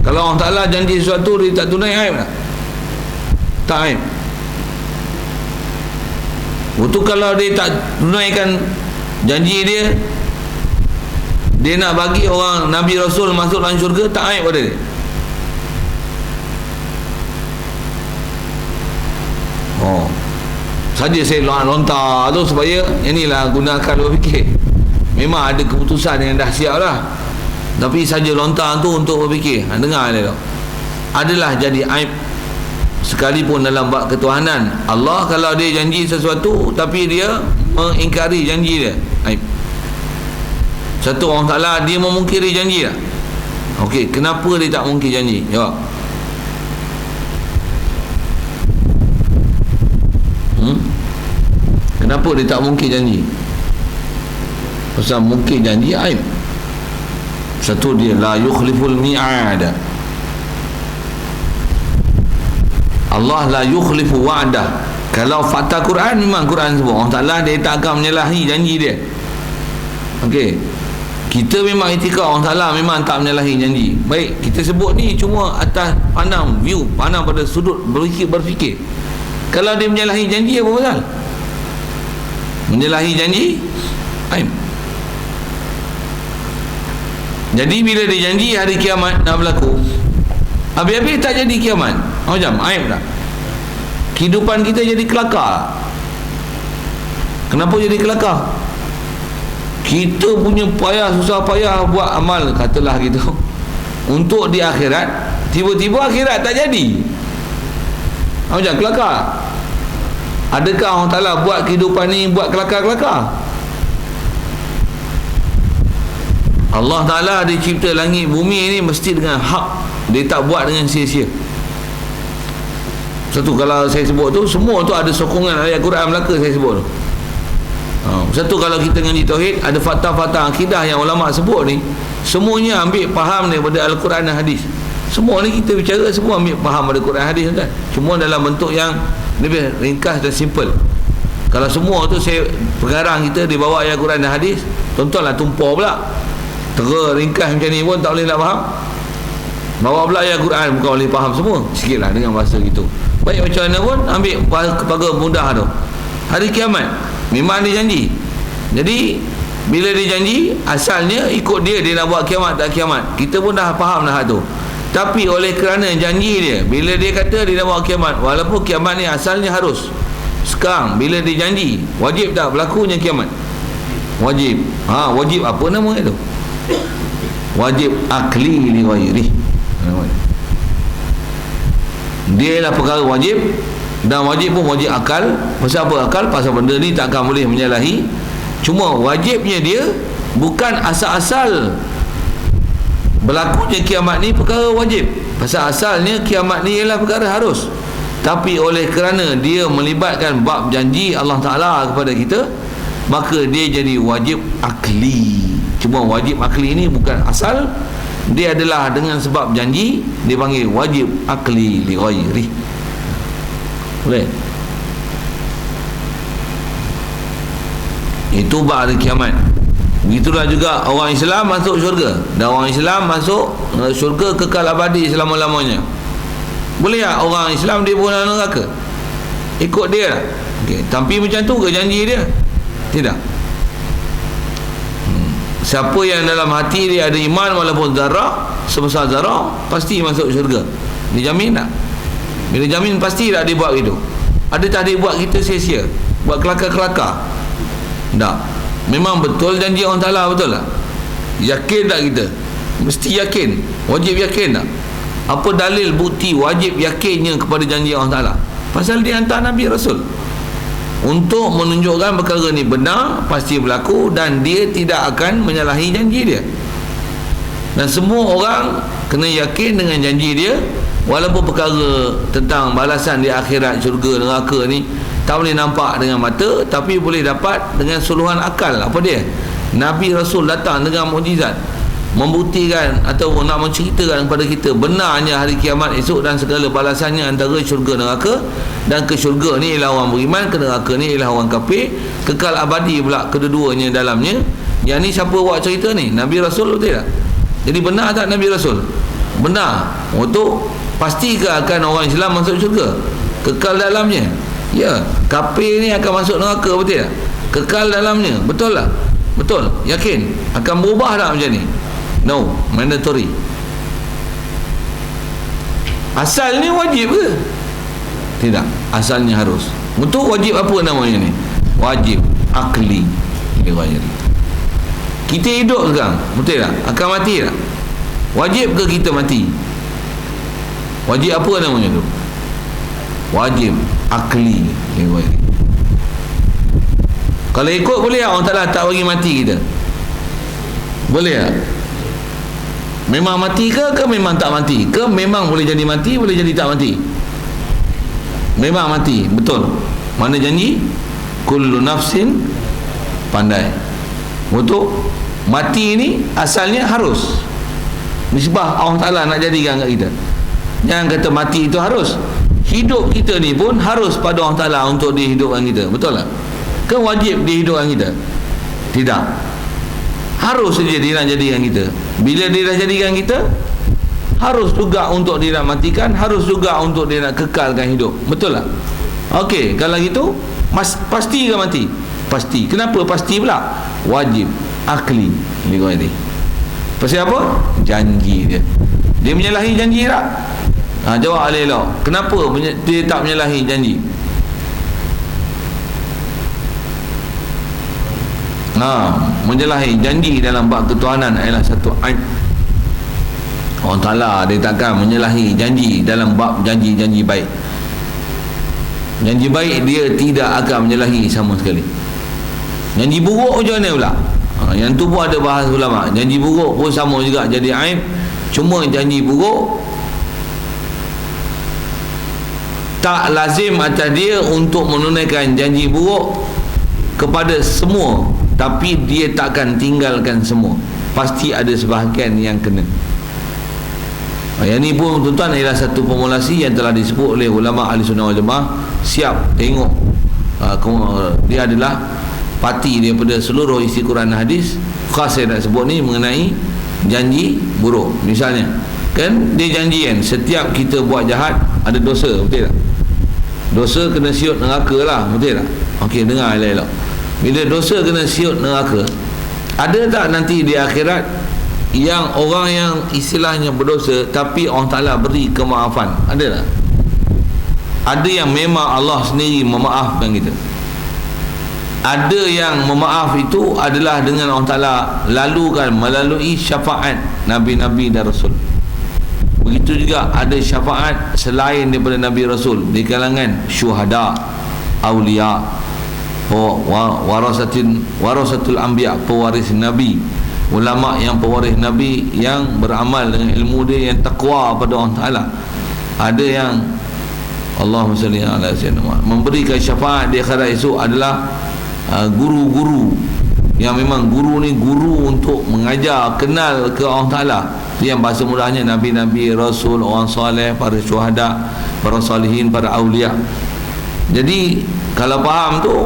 Kalau Allah Ta'ala janji sesuatu dia tak tunai, aib tak? Tak aib. Itu kalau dia tak tunaikan janji dia, dia nak bagi orang Nabi Rasul masuk dalam syurga, tak aib pada dia. Saja saya lontar tu supaya inilah gunakan berfikir. Memang ada keputusan yang dah siap lah, tapi saja lontar tu untuk berfikir. Dengar dia tu, adalah jadi aib sekalipun dalam bab ketuhanan. Allah kalau dia janji sesuatu tapi dia mengingkari janji dia, aib. Satu, orang Ta'ala dia memungkiri janji tak? Okey, kenapa dia tak mungkir janji? Jawab. Kenapa dia tak mungkir janji? Pasal mungkir janji aib. Satu, dia la yukhliful mi'ad. Allah la yukhlifu wa'dah. Kalau fakta Quran, memang Quran sebut Allah Ta'ala dia tak akan menyalahi janji dia. Okey, kita memang itikad Allah Ta'ala memang tak menyalahi janji. Baik, kita sebut ni cuma atas pandang view, pandang pada sudut berfikir. Kalau dia menyalahi janji, apa pasal? Menyalahi janji aib. Jadi bila dia janji hari kiamat nak berlaku, habis-habis tak jadi kiamat, macam aib tak? Kehidupan kita jadi kelakar. Kenapa jadi kelakar? Kita punya payah, susah payah buat amal, katalah gitu, untuk di akhirat, tiba-tiba akhirat tak jadi. Macam kelakar. Adakah Allah Ta'ala buat kehidupan ni buat kelakar-kelakar? Allah Ta'ala dia cipta langit bumi ni mesti dengan hak. Dia tak buat dengan sia-sia. Satu, kalau saya sebut tu, semua tu ada sokongan ayat Quran Melaka saya sebut tu. Satu, kalau kita ngaji tauhid, ada fakta-fakta akidah yang ulama sebut ni, semuanya ambil faham daripada Al-Quran dan hadis. Semua ni kita bicara, semua ambil faham daripada Quran hadis kan. Cuma dalam bentuk yang lebih ringkas dan simple. Kalau semua tu saya pengarang kita di bawah ayat Quran dan hadis, tontonlah tumpah pula. Ringkas macam ni pun tak boleh nak faham. Bawa pula ayat Quran bukan boleh faham semua. Sikitlah dengan bahasa gitu. Baik macam mana pun ambil kepada mudah tu. Hari kiamat memang dia janji. Jadi bila dia janji, asalnya ikut dia nak buat kiamat tak kiamat. Kita pun dah faham dah tu. Tapi oleh kerana janji dia, bila dia kata dia nak buat kiamat, walaupun kiamat ni asalnya harus, sekarang bila dia janji, wajib tak berlakunya kiamat? Wajib. Wajib apa nama itu? Wajib akli li ghairi. Dia lah perkara wajib, dan wajib pun wajib akal. Pasal apa akal? Pasal benda ni takkan boleh menyalahi. Cuma wajibnya dia bukan asal-asal berlakunya kiamat ni perkara wajib. Pasal asalnya kiamat ni ialah perkara harus. Tapi oleh kerana dia melibatkan bab janji Allah Ta'ala kepada kita, maka dia jadi wajib akli. Cuma wajib akli ni bukan asal, dia adalah dengan sebab janji, dia panggil wajib akli li ghairi. Boleh? Itu bab hari kiamat. Begitulah juga orang Islam masuk syurga, dan orang Islam masuk syurga kekal abadi selama-lamanya. Boleh tak orang Islam dia pun dalam neraka? Ikut dia lah. Tapi macam tu ke janji dia? Tidak. Siapa yang dalam hati dia ada iman walaupun zarah, sebesar zarah, pasti masuk syurga. Dia jamin tak? Bila jamin, pasti tak dia buat gitu? Ada tak dia buat kita sia-sia, buat kelakar-kelakar? Tak. Memang betul janji Allah Ta'ala, betul tak? Yakin tak kita? Mesti yakin. Wajib yakin tak? Apa dalil bukti wajib yakinnya kepada janji Allah Ta'ala? Pasal dia hantar Nabi Rasul untuk menunjukkan perkara ni benar, pasti berlaku, dan dia tidak akan menyalahi janji dia. Dan semua orang kena yakin dengan janji dia. Walaupun perkara tentang balasan di akhirat, syurga, neraka ni tak boleh nampak dengan mata, tapi boleh dapat dengan suluhan akal. Apa dia? Nabi Rasul datang dengan mukjizat, membuktikan atau nak menceritakan kepada kita benarnya hari kiamat esok dan segala balasannya antara syurga neraka. Dan ke syurga ni ialah orang beriman, ke neraka ni ialah orang kafir, kekal abadi pula kedua-duanya dalamnya. Yang ni siapa buat cerita ni? Nabi Rasul, betul tak? Jadi benar tak Nabi Rasul? Benar. Untuk pastikah akan orang Islam masuk syurga, kekal dalamnya? Ya. Kafir ni akan masuk neraka, betul tak? Kekal dalamnya, betul tak? Betul. Yakin? Akan berubah tak macam ni? No. Mandatory. Asalnya wajib ke? Tidak. Asalnya harus. Untuk wajib apa namanya ni? Wajib akli li ghairi. Kita hidup sekarang, betul tak? Akan mati tak? Wajib ke kita mati? Wajib apa namanya tu? Wajib akli li ghairi. Kalau ikut boleh tak? Allah Ta'ala tak bagi mati kita? Boleh tak? Memang mati ke memang tak mati? Ke memang boleh jadi mati, boleh jadi tak mati? Memang mati, betul. Mana janji? Kullu nafsin, pandai. Untuk mati ni asalnya harus. Nisbah Allah Ta'ala nak jadikan kat kita. Jangan kata mati itu harus. Hidup kita ni pun harus pada Allah Ta'ala untuk dihidupkan kita. Betul tak? Ke wajib dihidupkan kita? Tidak. Harus saja dia nak jadikan kita. Bila dia dah jadikan kita, harus juga untuk dia nak matikan, harus juga untuk dia nak kekalkan hidup. Betul tak? Okey, kalau gitu pasti ke mati? Pasti. Kenapa pasti pula? Wajib akli li ghairi. Pasal apa? Janji dia. Dia menyalahi janji tak? Jawab elok. Kenapa dia tak menyalahi janji? Menyalahi janji dalam bab ketuhanan adalah satu aib. Allah Ta'ala dia takkan menyalahi janji dalam bab janji-janji baik. Janji baik dia tidak akan menyalahi sama sekali. Janji buruk macam mana pula? Yang tu pun ada bahas ulama. Janji buruk pun sama juga jadi aib. Cuma janji buruk tak lazim atas dia untuk menunaikan janji buruk kepada semua, tapi dia takkan tinggalkan semua. Pasti ada sebahagian yang kena. Yang ni pun tuan-tuan ialah satu formulasi yang telah disebut oleh ulama ahli sunnah wal jamaah. Siap tengok dia adalah parti daripada seluruh isi Quran dan hadis. Khas saya nak sebut ni mengenai janji buruk. Misalnya kan dia janji kan, setiap kita buat jahat ada dosa, betul tak? Dosa kena siut neraka lah, betul tak? Okey, dengar elok-elok. Bila dosa kena siut neraka, ada tak nanti di akhirat yang orang yang istilahnya berdosa tapi Allah Ta'ala beri kemaafan? Ada tak? Ada yang memang Allah sendiri memaafkan kita. Ada yang memaaf itu adalah dengan Allah Ta'ala lalukan melalui syafaat Nabi-Nabi dan Rasul. Begitu juga ada syafaat selain daripada Nabi Rasul di kalangan syuhada, awliya, warasatul anbiya, pewaris Nabi, ulama yang pewaris Nabi yang beramal dengan ilmu dia, yang takwa pada Allah Ta'ala. Ada yang Allahumma salli ala sayyidina memberikan syafaat di akhirat esok adalah guru-guru yang memang guru ni guru untuk mengajar kenal ke Allah Ta'ala. Itu yang bahasa mudahnya Nabi-Nabi, Rasul, orang soleh, para syuhada, para salihin, para awliya. Jadi kalau faham tu,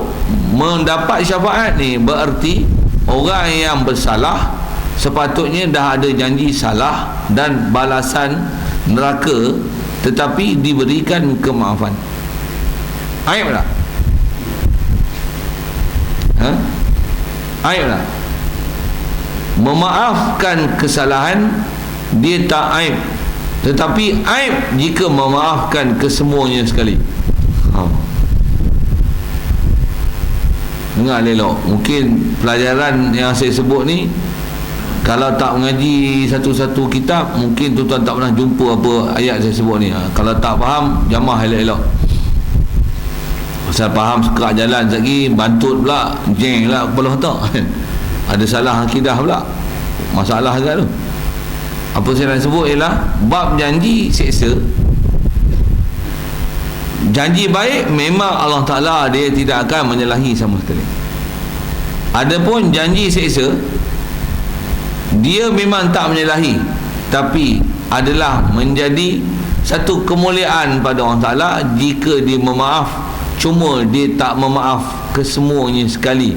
mendapat syafaat ni bererti orang yang bersalah sepatutnya dah ada janji salah dan balasan neraka, tetapi diberikan kemaafan. Aib tak? Aib tak? Memaafkan kesalahan dia tak aib, tetapi aib jika memaafkan kesemuanya sekali. Dengar elok. Mungkin pelajaran yang saya sebut ni, kalau tak mengaji satu-satu kitab, mungkin tuan-tuan tak pernah jumpa apa ayat saya sebut ni. Kalau tak faham, jamah elok-elok. Pasal faham sekerak jalan lagi, bantut pula, jeng lah kepala otak. Ada salah akidah pula, masalah agak tu. Apa saya nak sebut ialah bab janji seksa. Janji baik memang Allah Ta'ala dia tidak akan menyalahi sama sekali. Adapun janji seksa, dia memang tak menyalahi, tapi adalah menjadi satu kemuliaan pada Allah Ta'ala jika dia memaaf. Cuma dia tak memaaf kesemuanya sekali,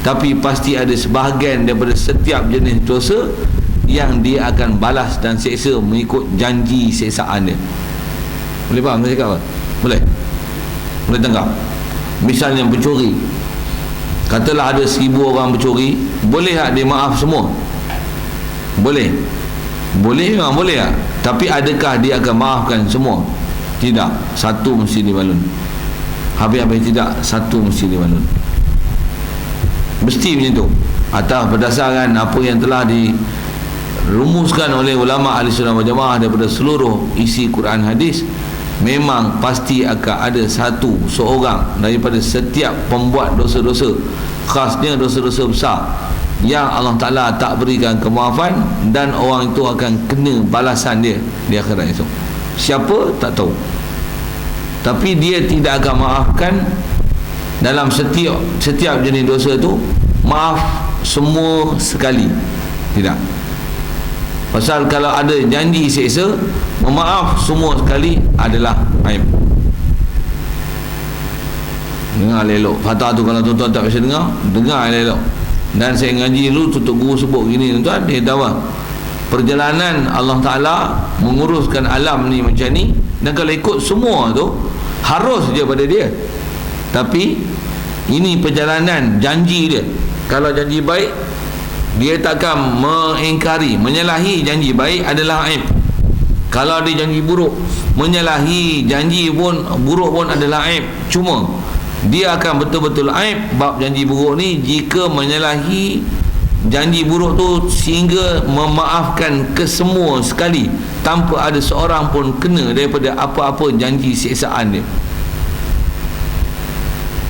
tapi pasti ada sebahagian daripada setiap jenis dosa yang dia akan balas dan seksa mengikut janji seksaan dia. Boleh faham saya cakap apa? Boleh? Boleh tangkap? Misalnya pencuri, katalah ada 1000 orang pencuri, boleh tak dia maaf semua? Boleh. Boleh memang boleh tak? Tapi adakah dia akan maafkan semua? Tidak. Satu mesti dibalun. Habis-habis tidak, satu mesti dibalun. Mesti macam tu. Atas berdasarkan apa yang telah dirumuskan oleh ulama ahli sunnah wal jamaah daripada seluruh isi Quran hadis, memang pasti akan ada seorang daripada setiap pembuat dosa-dosa, khasnya dosa-dosa besar, yang Allah Ta'ala tak berikan kemaafan, dan orang itu akan kena balasan dia di akhirat esok. Siapa? Tak tahu. Tapi dia tidak akan maafkan dalam setiap jenis dosa tu, maaf semua sekali. Tidak. Pasal kalau ada janji seksa, memaaf semua sekali adalah aib. Dengar elok. Fatah tu kalau tuan-tuan tak biasa dengar elok. Dan saya ngaji dulu, tutup guru sebut gini tuan-tuan, dia tahu perjalanan Allah Ta'ala menguruskan alam ni macam ni, dan kalau ikut semua tu harus je pada dia. Tapi ini perjalanan janji dia. Kalau janji baik, dia takkan mengingkari, menyalahi janji baik adalah aib. Kalau dia janji buruk, menyalahi janji pun buruk pun adalah aib. Cuma dia akan betul-betul aib bab janji buruk ni jika menyalahi janji buruk tu sehingga memaafkan kesemua sekali tanpa ada seorang pun kena daripada apa-apa janji siksaan dia.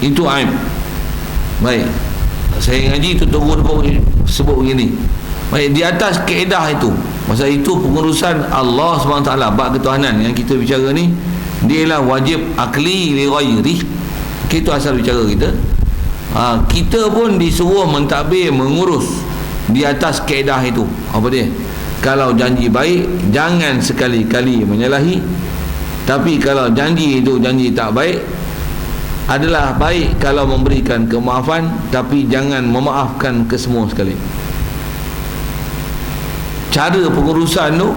Itu aib. Baik, saya ngaji tutup guru sebut begini. Baik, di atas kaedah itu, masa itu pengurusan Allah SWT, bab ketuhanan yang kita bicara ni, Dia ialah wajib akli li ghairi. Itu asal bicara kita. Kita pun disuruh mentadbir, mengurus di atas kaedah itu. Apa dia? Kalau janji baik, jangan sekali-kali menyalahi. Tapi kalau janji itu janji tak baik, adalah baik kalau memberikan kemaafan, tapi jangan memaafkan kesemua sekali. Cara pengurusan tu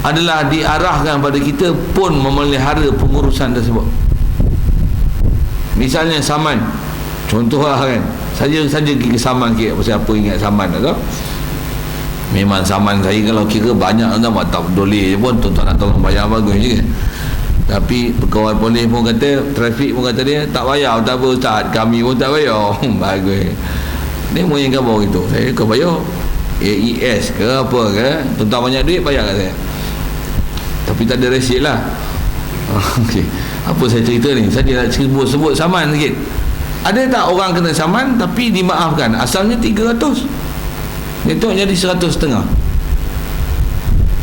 adalah diarahkan pada kita pun memelihara pengurusan tersebut. Misalnya saman, contohlah kan, saja gigi saman sikit. Pasal apa ingat saman tak? Memang saman saya kalau kira banyak tak peduli je pun, tuan-tuan nak tolong bayar bagus je. Tapi pegawai polis pun kata, trafik pun kata dia tak bayar, tak apa ustaz, kami pun tak bayar. Bagus. Ni moyang khabar gitu. Saya kau bayar AES ke apa ke, tuan-tuan banyak duit bayar kat saya. Tapi tak ada resit lah. Okey. Apa saya cerita ni? Saya nak sebut saman sikit. Ada tak orang kena saman tapi dimaafkan? Asalnya 300. Dia tu jadi 100.5.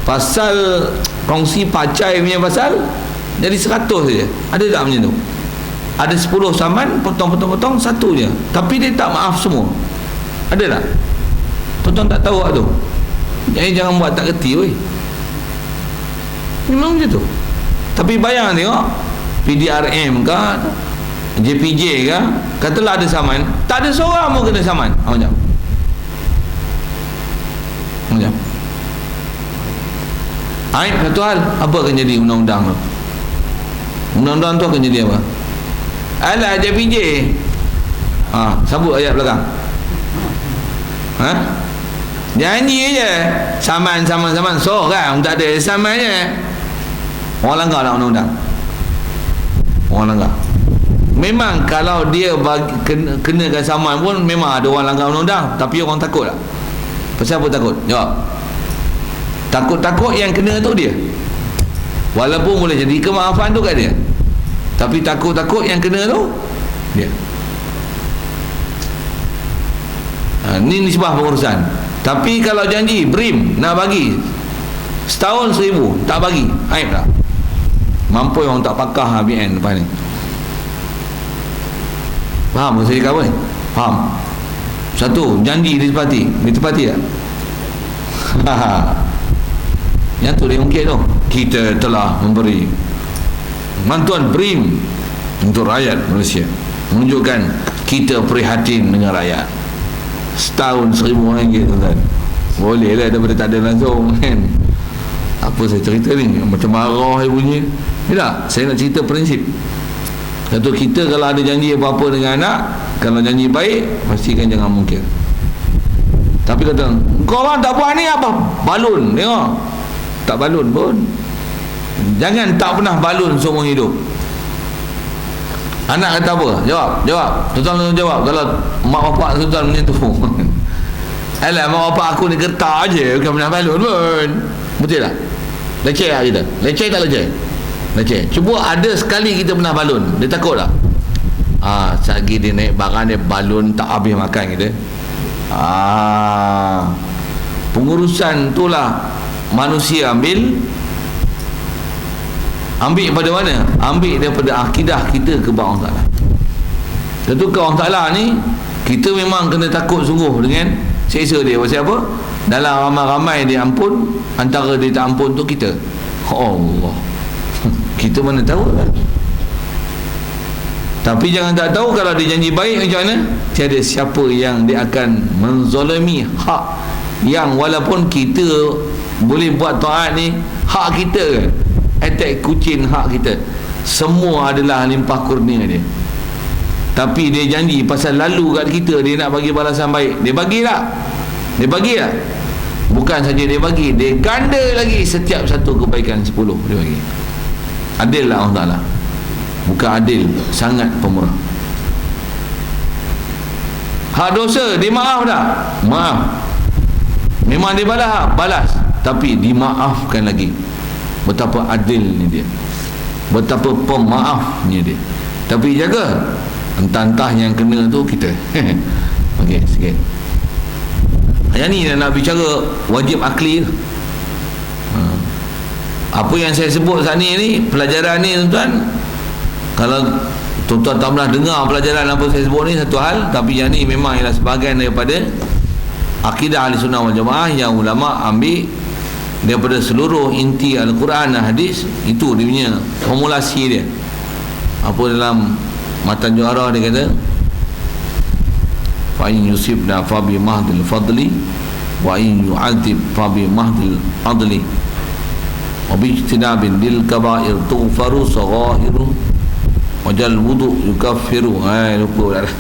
Pasal kongsi pacai punya pasal jadi 100 saja. Ada tak macam tu? Ada 10 saman, potong satu je. Tapi dia tak maaf semua. Ada tak? Tuan-tuan tak tahu tak tu? Jadi jangan buat tak kerti weh. Memang macam tu. Tapi bayang tengok, PDRM ke, JPJ ke, katalah ada saman, tak ada seorang pun kena saman. Macam satu hal, apa akan jadi undang-undang tu? Undang-undang tu akan jadi apa? Alah JPJ. Sambut ayat belakang. Janji je saman. Seorang tak ada saman je. Orang langgar tak undang-undang? Orang langgar. Memang kalau dia kenakan saman pun memang ada orang langgar undang-undang. Tapi orang takut tak? Pasal apa takut? Jawab. Takut yang kena tu dia. Walaupun boleh jadi kemaafan tu kat dia, tapi takut yang kena tu dia. Ni nisbah pengurusan. Tapi kalau janji BRIM nak bagi setahun 1,000 tak bagi, aib tak? Mampu orang tak pakar BN lepas ni. Faham saya cakap apa ni? Faham? Satu, janji ditepati tak? Yang tu dia ungkit tu, kita telah memberi bantuan BRIM untuk rakyat Malaysia, menunjukkan kita prihatin dengan rakyat. Setahun RM1,000 tuan. Boleh lah daripada tak ada langsung kan. Apa saya cerita ni, macam marah saya bunyi. Tak, saya nak cerita prinsip. Satu, kita kalau ada janji apa-apa dengan anak, kalau janji baik, pastikan jangan mungkir. Tapi kata, kau orang tak buat ni apa? Balun, tengok. Tak balun pun. Jangan tak pernah balun seumur hidup. Anak kata apa? Jawab. Tuan-tuan jawab. Kalau mak bapak tuan-tuan macam tu. Alah, mak bapak aku ni getar je, bukan pernah balun pun. Betul tak? Leceh tak kita? Leceh tak leceh? Leceh. Cuba ada sekali kita pernah balun, dia takut tak? Sagi dia naik barang dia balun tak habis makan kita. Pengurusan tu lah manusia ambil pada mana? Ambil daripada akidah kita kepada Allah Ta'ala. Tentu ke Allah Ta'ala ni kita memang kena takut sungguh dengan seksa dia. Pasal apa? Dalam ramai-ramai dia ampun, antara dia tak ampun tu kita. Allah, kita mana tahu kan? Tapi jangan tak tahu, kalau dia janji baik macam mana, tiada siapa yang dia akan menzalimi hak yang walaupun kita boleh buat taat ni, hak kita ke? Attack kucing hak kita. Semua adalah limpah kurnia dia. Tapi dia janji pasal lalu kat kita, dia nak bagi balasan baik. Dia bagi tak? Dia bagi tak? Bukan saja dia bagi, dia ganda lagi setiap satu kebaikan 10 dia bagi. Adil lah Allah Ta'ala. Bukan adil, sangat pemurah. Hak dosa dia maaf tak? Maaf. Memang dia balas, tapi dimaafkan lagi. Betapa adilnya dia, betapa pemaafnya dia. Tapi jaga, entah-entah yang kena tu kita. Okey, sikit. Yang ni nak bicara wajib akli. Apa yang saya sebut saat ni pelajaran ni tuan-tuan, kalau tuan-tuan tak pernah dengar pelajaran apa saya sebut ni satu hal, tapi yang ni memang ialah sebahagian daripada akidah ahli sunnah wal jamaah yang ulama ambil daripada seluruh inti Al-Quran dan hadis. Itu dia punya formulasi dia. Apa dalam matan juara dia kata, fa in yusibna fa bi mahdil fadli wa in yu'adzib fa bi mahdil adli wa bi ijtinabin lil kaba'ir tughfaru sagha'iru wa jal wudu yukaffiru. Lupa dah.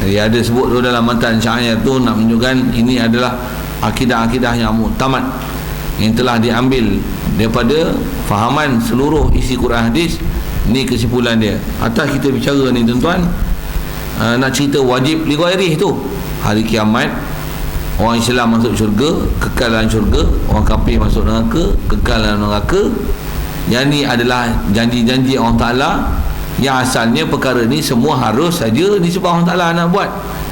Jadi ada sebut tu dalam matan syair tu nak menunjukkan ini adalah akidah-akidah yang muktamad yang telah diambil daripada fahaman seluruh isi Quran hadis. Ni kesimpulan dia. Atas kita bicara ni tuan-tuan, nak cerita wajib li ghairih tu, hari kiamat, orang Islam masuk syurga, kekal dalam syurga, orang kafir masuk neraka, kekal dalam neraka. Yang ni adalah janji-janji Allah Ta'ala yang asalnya perkara ni semua harus saja disebab Allah Ta'ala nak buat,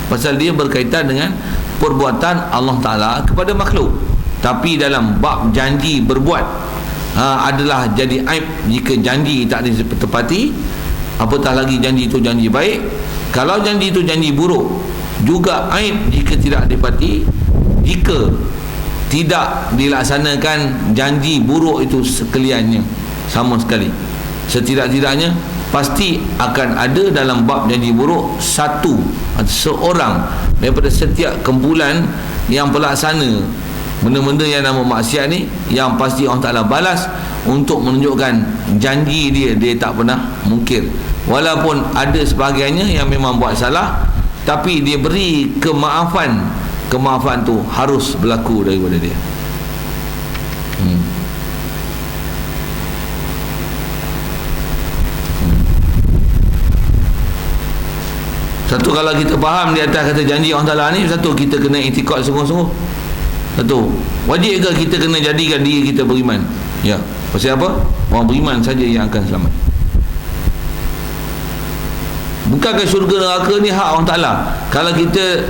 pasal dia berkaitan dengan perbuatan Allah Ta'ala kepada makhluk. Tapi dalam bab janji berbuat, adalah jadi aib jika janji tak ditepati, apatah lagi janji itu janji baik. Kalau janji itu janji buruk, juga aib jika tidak ditepati, jika tidak dilaksanakan janji buruk itu sekaliannya sama sekali. Setidak-tidaknya pasti akan ada dalam bab janji buruk seorang daripada setiap kumpulan yang pelaksana benda-benda yang nama maksiat ni, yang pasti Allah Ta'ala balas untuk menunjukkan janji dia tak pernah mungkir. Walaupun ada sebahagiannya yang memang buat salah, tapi dia beri kemaafan tu harus berlaku daripada dia. Satu, kalau kita faham di atas kata janji Allah Ta'ala ni, satu, kita kena itikad sungguh-sungguh. Satu, wajib ke kita kena jadikan diri kita beriman? Ya. Pasal apa? Orang beriman saja yang akan selamat. Bukankah syurga neraka ni hak Allah Ta'ala? Kalau kita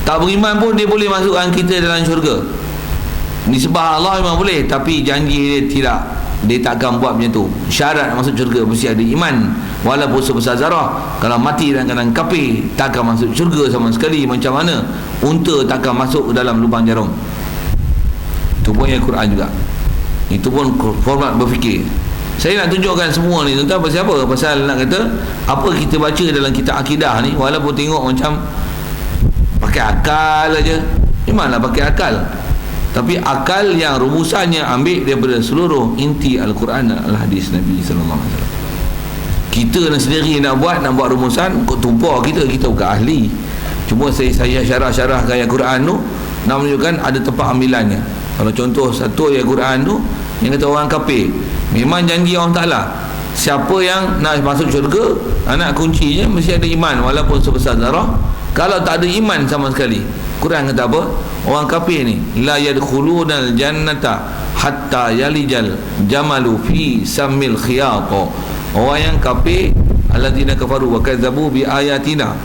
tak beriman pun dia boleh masukkan kita dalam syurga. Nisbah Allah memang boleh, tapi janji dia tidak. Dia takkan buat macam tu. Syarat masuk syurga mesti ada iman, walaupun sebesar zarah. Kalau mati dalam keadaan kafir, takkan masuk syurga sama sekali. Macam mana unta takkan masuk ke dalam lubang jarum? Itu pun yang Quran juga. Itu pun format berfikir. Saya nak tunjukkan semua ni tuan-tuan. Pasal apa? Pasal nak kata apa kita baca dalam kitab akidah ni, walaupun tengok macam pakai akal aja, memanglah pakai akal, tapi akal yang rumusannya ambil daripada seluruh inti Al-Quran dan Al-Hadis Nabi SAW. Kita sendiri nak buat rumusan, kok tumpah kita bukan ahli. Cuma saya syarah-syarahkan ayat Quran tu nak menunjukkan ada tempat ambilannya. Kalau contoh satu ayat Quran tu yang kata orang kafir, memang janji Allah Ta'ala, siapa yang nak masuk syurga, anak kuncinya mesti ada iman walaupun sebesar zarah. Kalau tak ada iman sama sekali, Quran kata apa? Orang kafir ni la yadkhulunal jannata hatta yalijal jamalu fi sammil khiyat. Orang yang kafir, alladzina kafaru wa kadzabu bi ayatina,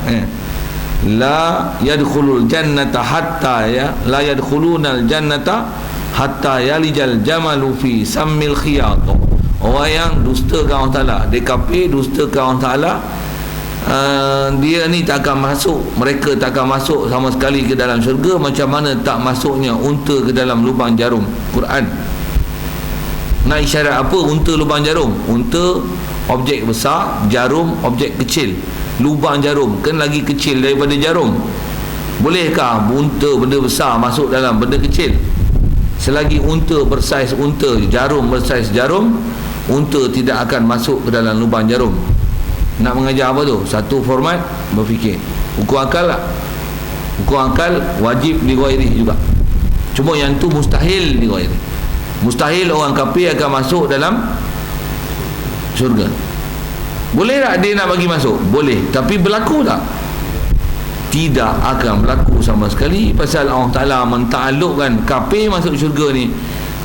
la yadkhulul jannata hatta la yadkhulunal jannata hatta yalijal jamalu fi sammil khiyat. Orang yang dustakan Allah Ta'ala, dia kafir, dustakan Allah Ta'ala, dia ni tak akan masuk, mereka tak akan masuk sama sekali ke dalam syurga, macam mana tak masuknya unta ke dalam lubang jarum. Quran nak isyarat apa unta lubang jarum? Unta objek besar, jarum objek kecil. Lubang jarum kan lagi kecil daripada jarum. Bolehkah unta benda besar masuk dalam benda kecil? Selagi unta bersaiz unta, jarum bersaiz jarum, unta tidak akan masuk ke dalam lubang jarum. Nak mengajar apa tu? Satu format berfikir. Hukum akal lah. Hukum akal wajib li ghairi juga. Cuma yang tu mustahil li ghairi. Mustahil orang kafir akan masuk dalam syurga. Boleh tak dia nak bagi masuk? Boleh. Tapi berlaku tak? Tidak akan berlaku sama sekali. Pasal Allah Ta'ala menta'alluqkan kafir masuk syurga ni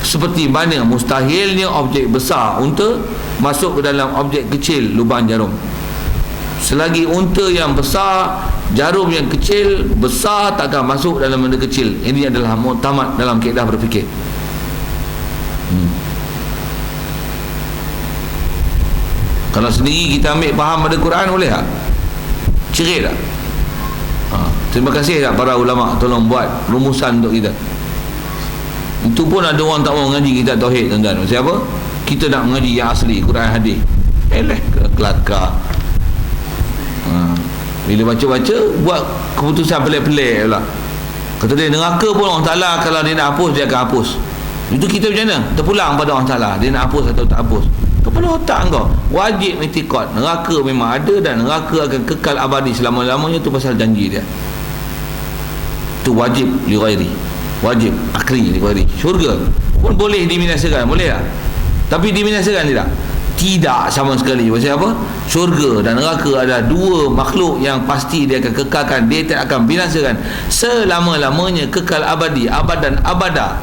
seperti mana mustahilnya objek besar unta masuk ke dalam objek kecil lubang jarum. Selagi unta yang besar, jarum yang kecil, besar takkan masuk dalam benda kecil. Ini adalah muktamad dalam kaedah berfikir. Kalau sendiri kita ambil faham pada Quran, boleh tak? Cerit tak? Terima kasih tak para ulama tolong buat rumusan untuk kita. Itu pun ada orang tak mau mengaji kita tauhid, tuan-tuan. Sebab apa? Kita nak mengaji yang asli, Quran hadis. Kelakar. Bila baca-baca, buat keputusan pelik-pelik pula. Kata dia, neraka pun Allah Ta'ala kalau dia nak hapus, dia akan hapus. Itu kita macam mana? Terpulang pada Allah Ta'ala, dia nak hapus atau tak hapus. Kepala otak kau wajib itikad neraka memang ada dan neraka akan kekal abadi selama-lamanya. Tu pasal janji dia. Tu wajib li ghairi, wajib akli li ghairi. Syurga pun boleh dibinasakan, boleh tak? Tapi dibinasakan tidak? Tidak sama sekali. Pasal apa? Syurga dan neraka adalah dua makhluk yang pasti dia akan kekalkan, dia tak akan binasakan selama-lamanya, kekal abadi, abad dan abada.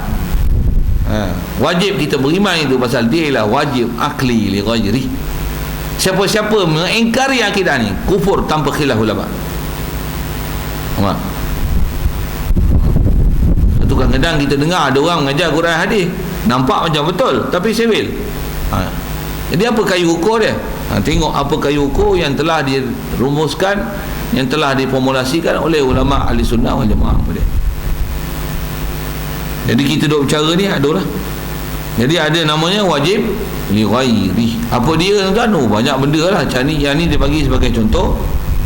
Wajib kita beriman itu pasal dia ialah wajib akli li ghairi. Siapa-siapa mengingkari akidah ni kufur tanpa khilaf ulama. Itu kadang-kadang kita dengar ada orang mengajar Quran hadis, nampak macam betul tapi sewil. Jadi apa kayu ukur dia? Tengok apa kayu ukur yang telah dirumuskan, yang telah diformulasikan oleh ulama ahli sunnah wal jamaah dia. Jadi kita duk bercara ni adalah. Jadi ada namanya wajib li ghairi. Apa dia tuan-tuan? Banyak benda lah. Yang ni dia bagi sebagai contoh.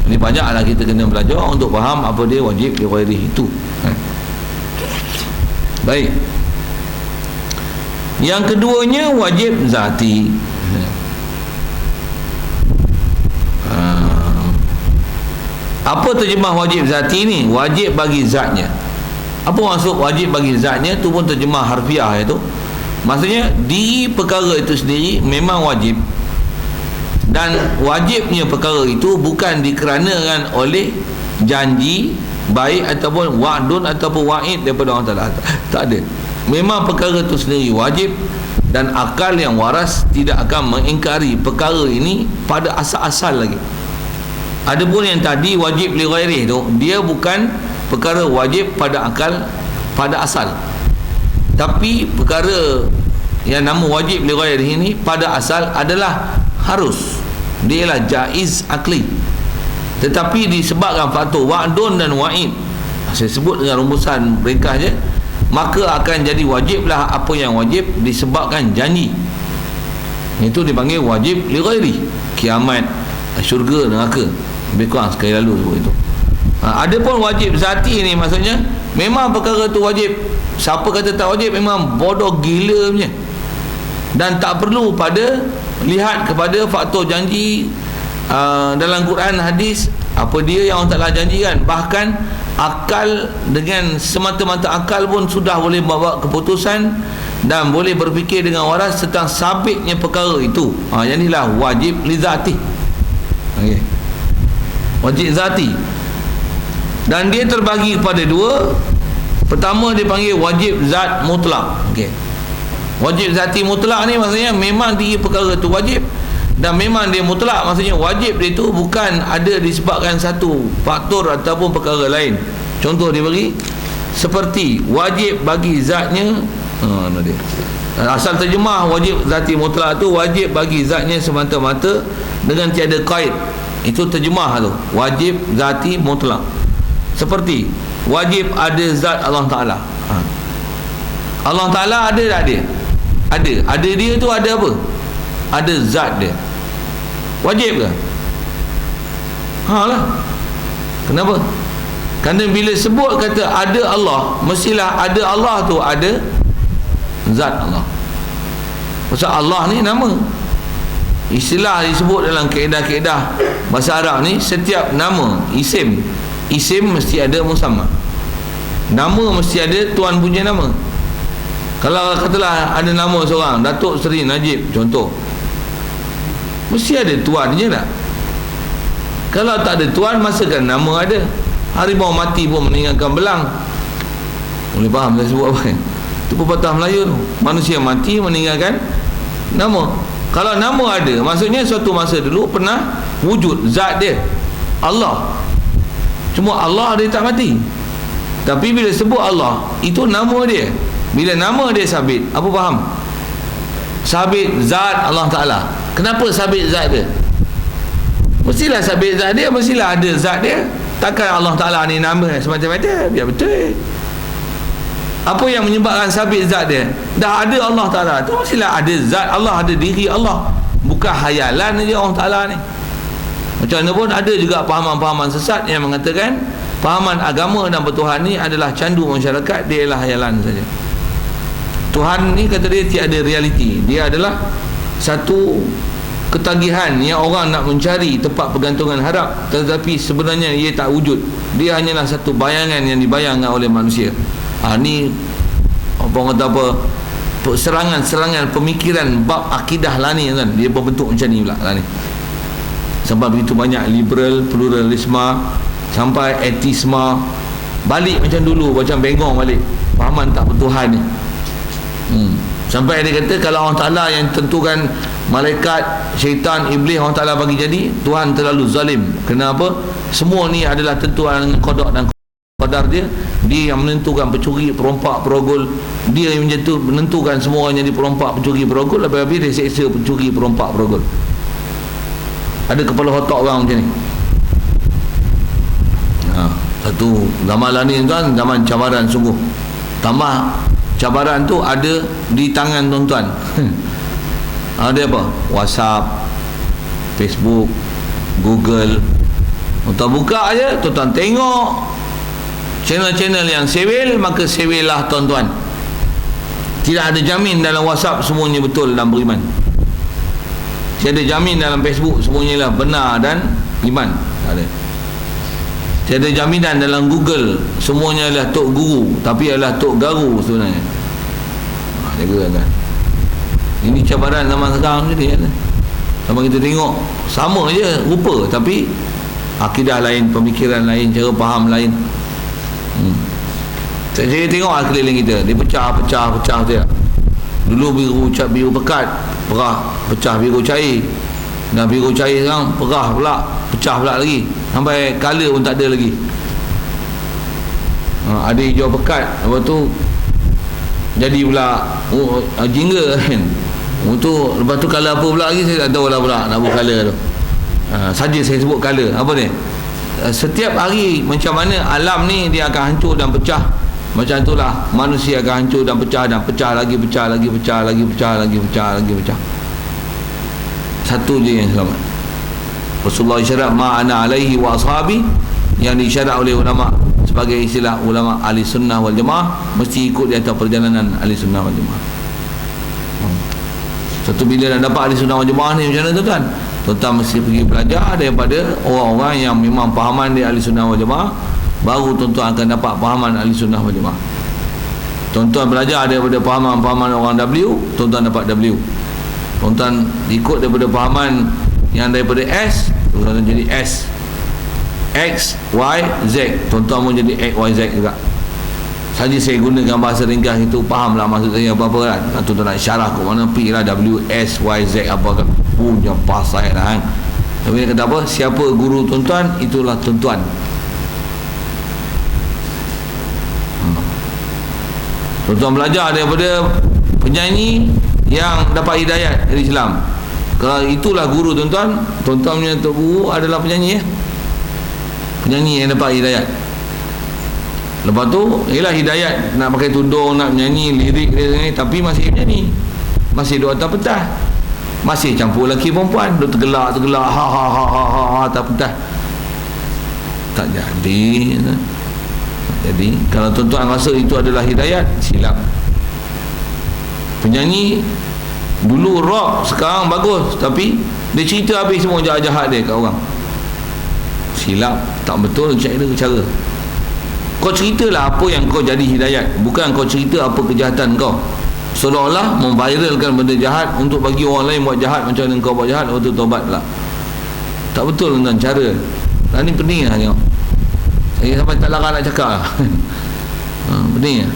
Ini banyaklah kita kena belajar untuk faham apa dia wajib li ghairi itu. Baik. Yang keduanya wajib zati. Apa terjemah wajib zati ni? Wajib bagi zatnya. Apa maksud wajib bagi zatnya? Tu pun terjemah harfiah itu. Maksudnya diri perkara itu sendiri memang wajib, dan wajibnya perkara itu bukan dikeranakan oleh janji baik ataupun wa'dun ataupun wa'id daripada Allah Ta'ala. Tak ada. Memang perkara itu sendiri wajib, dan akal yang waras tidak akan mengingkari perkara ini pada asal-asal lagi. Adapun yang tadi wajib li ghairi tu, dia bukan perkara wajib pada akal pada asal, tapi perkara yang nama wajib li ghairi ini pada asal adalah harus, dia ialah jaiz akli. Tetapi disebabkan faktor wa'dun dan wa'id, saya sebut dengan rumusan ringkas je, maka akan jadi wajiblah apa yang wajib disebabkan janji. Itu dipanggil wajib li ghairi. Kiamat, syurga, neraka, lebih kurang sekali lalu sebut itu. Ada pun wajib zati ni, maksudnya memang perkara tu wajib. Siapa kata tak wajib memang bodoh gila punya, dan tak perlu pada lihat kepada faktor janji dalam Quran hadis apa dia yang Allah Ta'ala janjikan. Bahkan akal, dengan semata-mata akal pun sudah boleh bawa keputusan dan boleh berfikir dengan waras tentang sabitnya perkara itu. Yang inilah wajib li zati. Okay. Wajib zati, dan dia terbagi kepada dua. Pertama dipanggil wajib zat mutlak. Okey. Wajib zati mutlak ni maksudnya memang dia perkara tu wajib, dan memang dia mutlak, maksudnya wajib dia tu bukan ada disebabkan satu faktor ataupun perkara lain. Contoh dia bagi seperti wajib bagi zatnya, dia asal terjemah wajib zati mutlak tu wajib bagi zatnya semata-mata dengan tiada qaid. Itu terjemah tu, wajib zati mutlak. Seperti wajib ada zat Allah Ta'ala. Allah Ta'ala ada tak dia? Ada dia tu ada apa? Ada zat dia. Wajib ke? Lah. Kenapa? Kerana bila sebut kata ada Allah, mestilah ada Allah tu ada zat Allah. Pasal Allah ni nama. Istilah disebut dalam kaedah-kaedah bahasa Arab ni, setiap nama isim mesti ada musamma. Nama mesti ada tuan punya nama. Kalau katalah ada nama seorang Datuk Seri Najib contoh, mesti ada tuan je tak? Kalau tak ada tuan, masakan nama ada? Harimau mati pun meninggalkan belang. Boleh faham saya sebut apa? Itu pepatah Melayu tu. Manusia mati meninggalkan nama. Kalau nama ada, maksudnya suatu masa dulu pernah wujud zat dia, Allah. Cuma Allah dia tak mati. Tapi bila sebut Allah, itu nama dia. Bila nama dia sabit, apa faham? sabit zat Allah Ta'ala. Kenapa sabit zat dia? Mestilah sabit zat dia, mestilah ada zat dia. Takkan Allah Ta'ala ni nama semacam ada? Biar betul. Apa yang menyebabkan sabit zat dia? Dah ada Allah Ta'ala tu, mestilah ada zat Allah, ada diri Allah. Bukan hayalan je Allah Ta'ala ni. Macam mana pun ada juga pahaman-pahaman sesat yang mengatakan pahaman agama dan bertuhan ni adalah candu masyarakat, dia ialah hayalan saja. Tuhan ni kata dia tiada realiti. Dia adalah satu ketagihan yang orang nak mencari tempat pergantungan harap, tetapi sebenarnya ia tak wujud. Dia hanyalah satu bayangan yang dibayangkan oleh manusia. Ni apa kata apa, serangan pemikiran bab akidah lah ni kan. Dia berbentuk macam ni pula lah ni. Sebab begitu banyak liberal, pluralisme, sampai etisme, balik macam dulu, macam bengong balik pahaman tak bertuhan ni. Sampai dia kata kalau Allah Ta'ala yang tentukan malaikat, syaitan, iblis Allah Ta'ala bagi jadi, Tuhan terlalu zalim. Kenapa? Semua ni adalah tentuan qada dan qadar dia. Dia yang menentukan pencuri, perompak, perogol. Dia yang menentukan semua orang jadi perompak, pencuri, perogol. Lepas-lepas dia seksa pencuri, perompak, perogol. Ada kepala otak orang macam ni. Satu zaman lah ni tuan, zaman cabaran sungguh. Tambah cabaran tu ada di tangan tuan-tuan. Ada apa? WhatsApp, Facebook, Google. Tuan buka aja, tuan tengok channel-channel yang sewil, maka sewil lah tuan-tuan. Tidak ada jamin dalam WhatsApp semuanya betul dan beriman. Tidak ada jamin dalam Facebook semuanya lah benar dan iman. Tak ada. Tiada jaminan dalam Google semuanya adalah Tok Guru, tapi adalah Tok Garu sebenarnya. Jaga kan. Ini cabaran zaman sekarang jadi kan. Sama kita tengok sama je rupa, tapi akidah lain, pemikiran lain, cara faham lain. Saya tengok keliling kita, dia pecah dia. Dulu biru pekat, perah, pecah biru cair. Dah biru cair sekarang perah pula, pecah pula lagi, sampai color pun tak ada lagi. Ada hijau pekat, lepas tu jadi pula jingga kan. Lepas tu color apa pula lagi saya tak tahu lah pula nak buat color tu. Saja saya sebut color apa ni. Setiap hari macam mana alam ni dia akan hancur dan pecah. Macam itulah manusia akan hancur dan pecah lagi. Satu je yang selamat. Rasulullah isyarat ma'ana alaihi wa ashabi, yang disyarat oleh ulama sebagai istilah ulama ahli sunnah wal jamaah, mesti ikut di atas perjalanan ahli sunnah wal jamaah. Satu bila nak dapat ahli sunnah wal jamaah ni macam mana tuan-tuan? Tuan-tuan mesti pergi belajar daripada orang-orang yang memang pahaman di ahli sunnah wal jamaah, baru tuan-tuan akan dapat pahaman ahli sunnah wal jamaah. Tuan-tuan belajar daripada pahaman orang W, tuan-tuan dapat W. Tuan-tuan ikut daripada pahaman yang daripada S, tuan-tuan jadi S. X, Y, Z, tuan-tuan pun jadi X, Y, Z juga. Saja saya gunakan bahasa ringkas itu, fahamlah maksud saya apa-apa kan. Tuan-tuan nak syarah ke mana, pergi lah W, S, Y, Z apa kan. Punya pasal lah kan. Tapi dia kata apa? Siapa guru tuan-tuan, itulah tuan-tuan. Tuan-tuan belajar daripada penyanyi yang dapat hidayat dari Islam. Kalau itulah guru tuan-tuan, tuan-tuan punya tok guru adalah penyanyi ya. Penyanyi yang dapat hidayat. Lepas tu, ialah hidayat nak pakai tudung, nak menyanyi lirik dia ni, tapi masih menyanyi. Masih duk atas petah. Masih campur lelaki perempuan, duk tergelak ha atas petah. Tak jadi. Jadi kalau tuan-tuan rasa itu adalah hidayat, silap. Penyanyi dulu rock, sekarang bagus, tapi dia cerita habis semua jahat-jahat dia kat orang. Silap, tak betul cara. Kau ceritalah apa yang kau jadi hidayat, bukan kau cerita apa kejahatan kau. Seolah-olah memviralkan benda jahat untuk bagi orang lain buat jahat macam mana kau buat jahat, lepas tu taubat lah. Tak betul tentang cara. Dan ni pening lah tengok. Saya sampai tak larang nak cakap lah. Pening lah.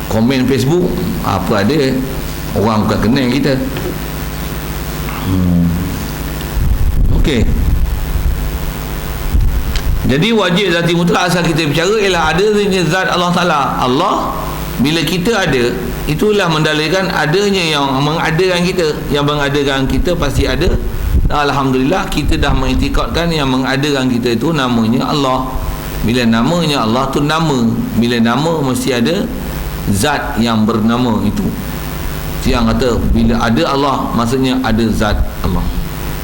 Komen Facebook apa ada, orang bukan kenal kita. Okey. Jadi wajib zati mutlak asal kita bicara ialah ada zat Allah Ta'ala. Allah bila kita ada, itulah mendalilkan adanya yang mengadakan kita. Yang mengadakan kita pasti ada. Alhamdulillah, kita dah mengiktikadkan yang mengadakan kita itu namanya Allah. Bila namanya Allah tu nama, bila nama mesti ada zat yang bernama itu. Yang kata bila ada Allah, maksudnya ada zat Allah.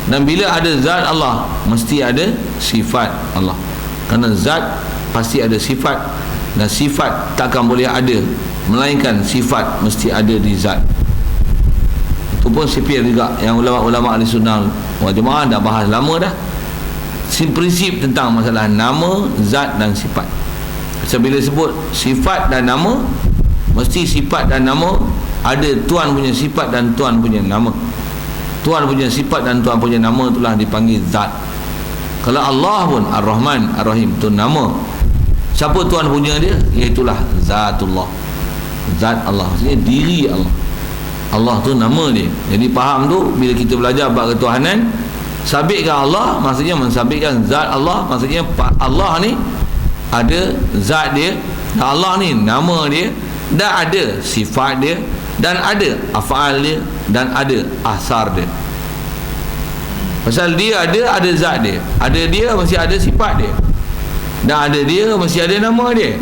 Dan bila ada zat Allah, mesti ada sifat Allah. Kerana zat pasti ada sifat, dan sifat takkan boleh ada melainkan sifat mesti ada di zat. Itu pun sipir juga yang ulama-ulama ahli sunnah wal jamaah dah bahas lama dah. Prinsip tentang masalah nama, zat dan sifat. So, bila sebut sifat dan nama, mesti sifat dan nama ada Tuhan punya sifat dan Tuhan punya nama. Tuhan punya sifat dan Tuhan punya nama itulah dipanggil zat. Kalau Allah pun Ar-Rahman Ar-Rahim itu nama. Siapa Tuhan punya dia? Iaitulah Zatullah. Zat Allah, maksudnya diri Allah. Allah tu nama dia. Jadi faham tu bila kita belajar bab ketuhanan, sabitkan Allah maksudnya mensabitkan zat Allah. Maksudnya Allah ni ada zat dia, dan Allah ni nama dia, dan ada sifat dia, dan ada af'al dia, dan ada asar dia. Pasal dia ada zat dia. Ada dia mesti ada sifat dia, dan ada dia mesti ada nama dia.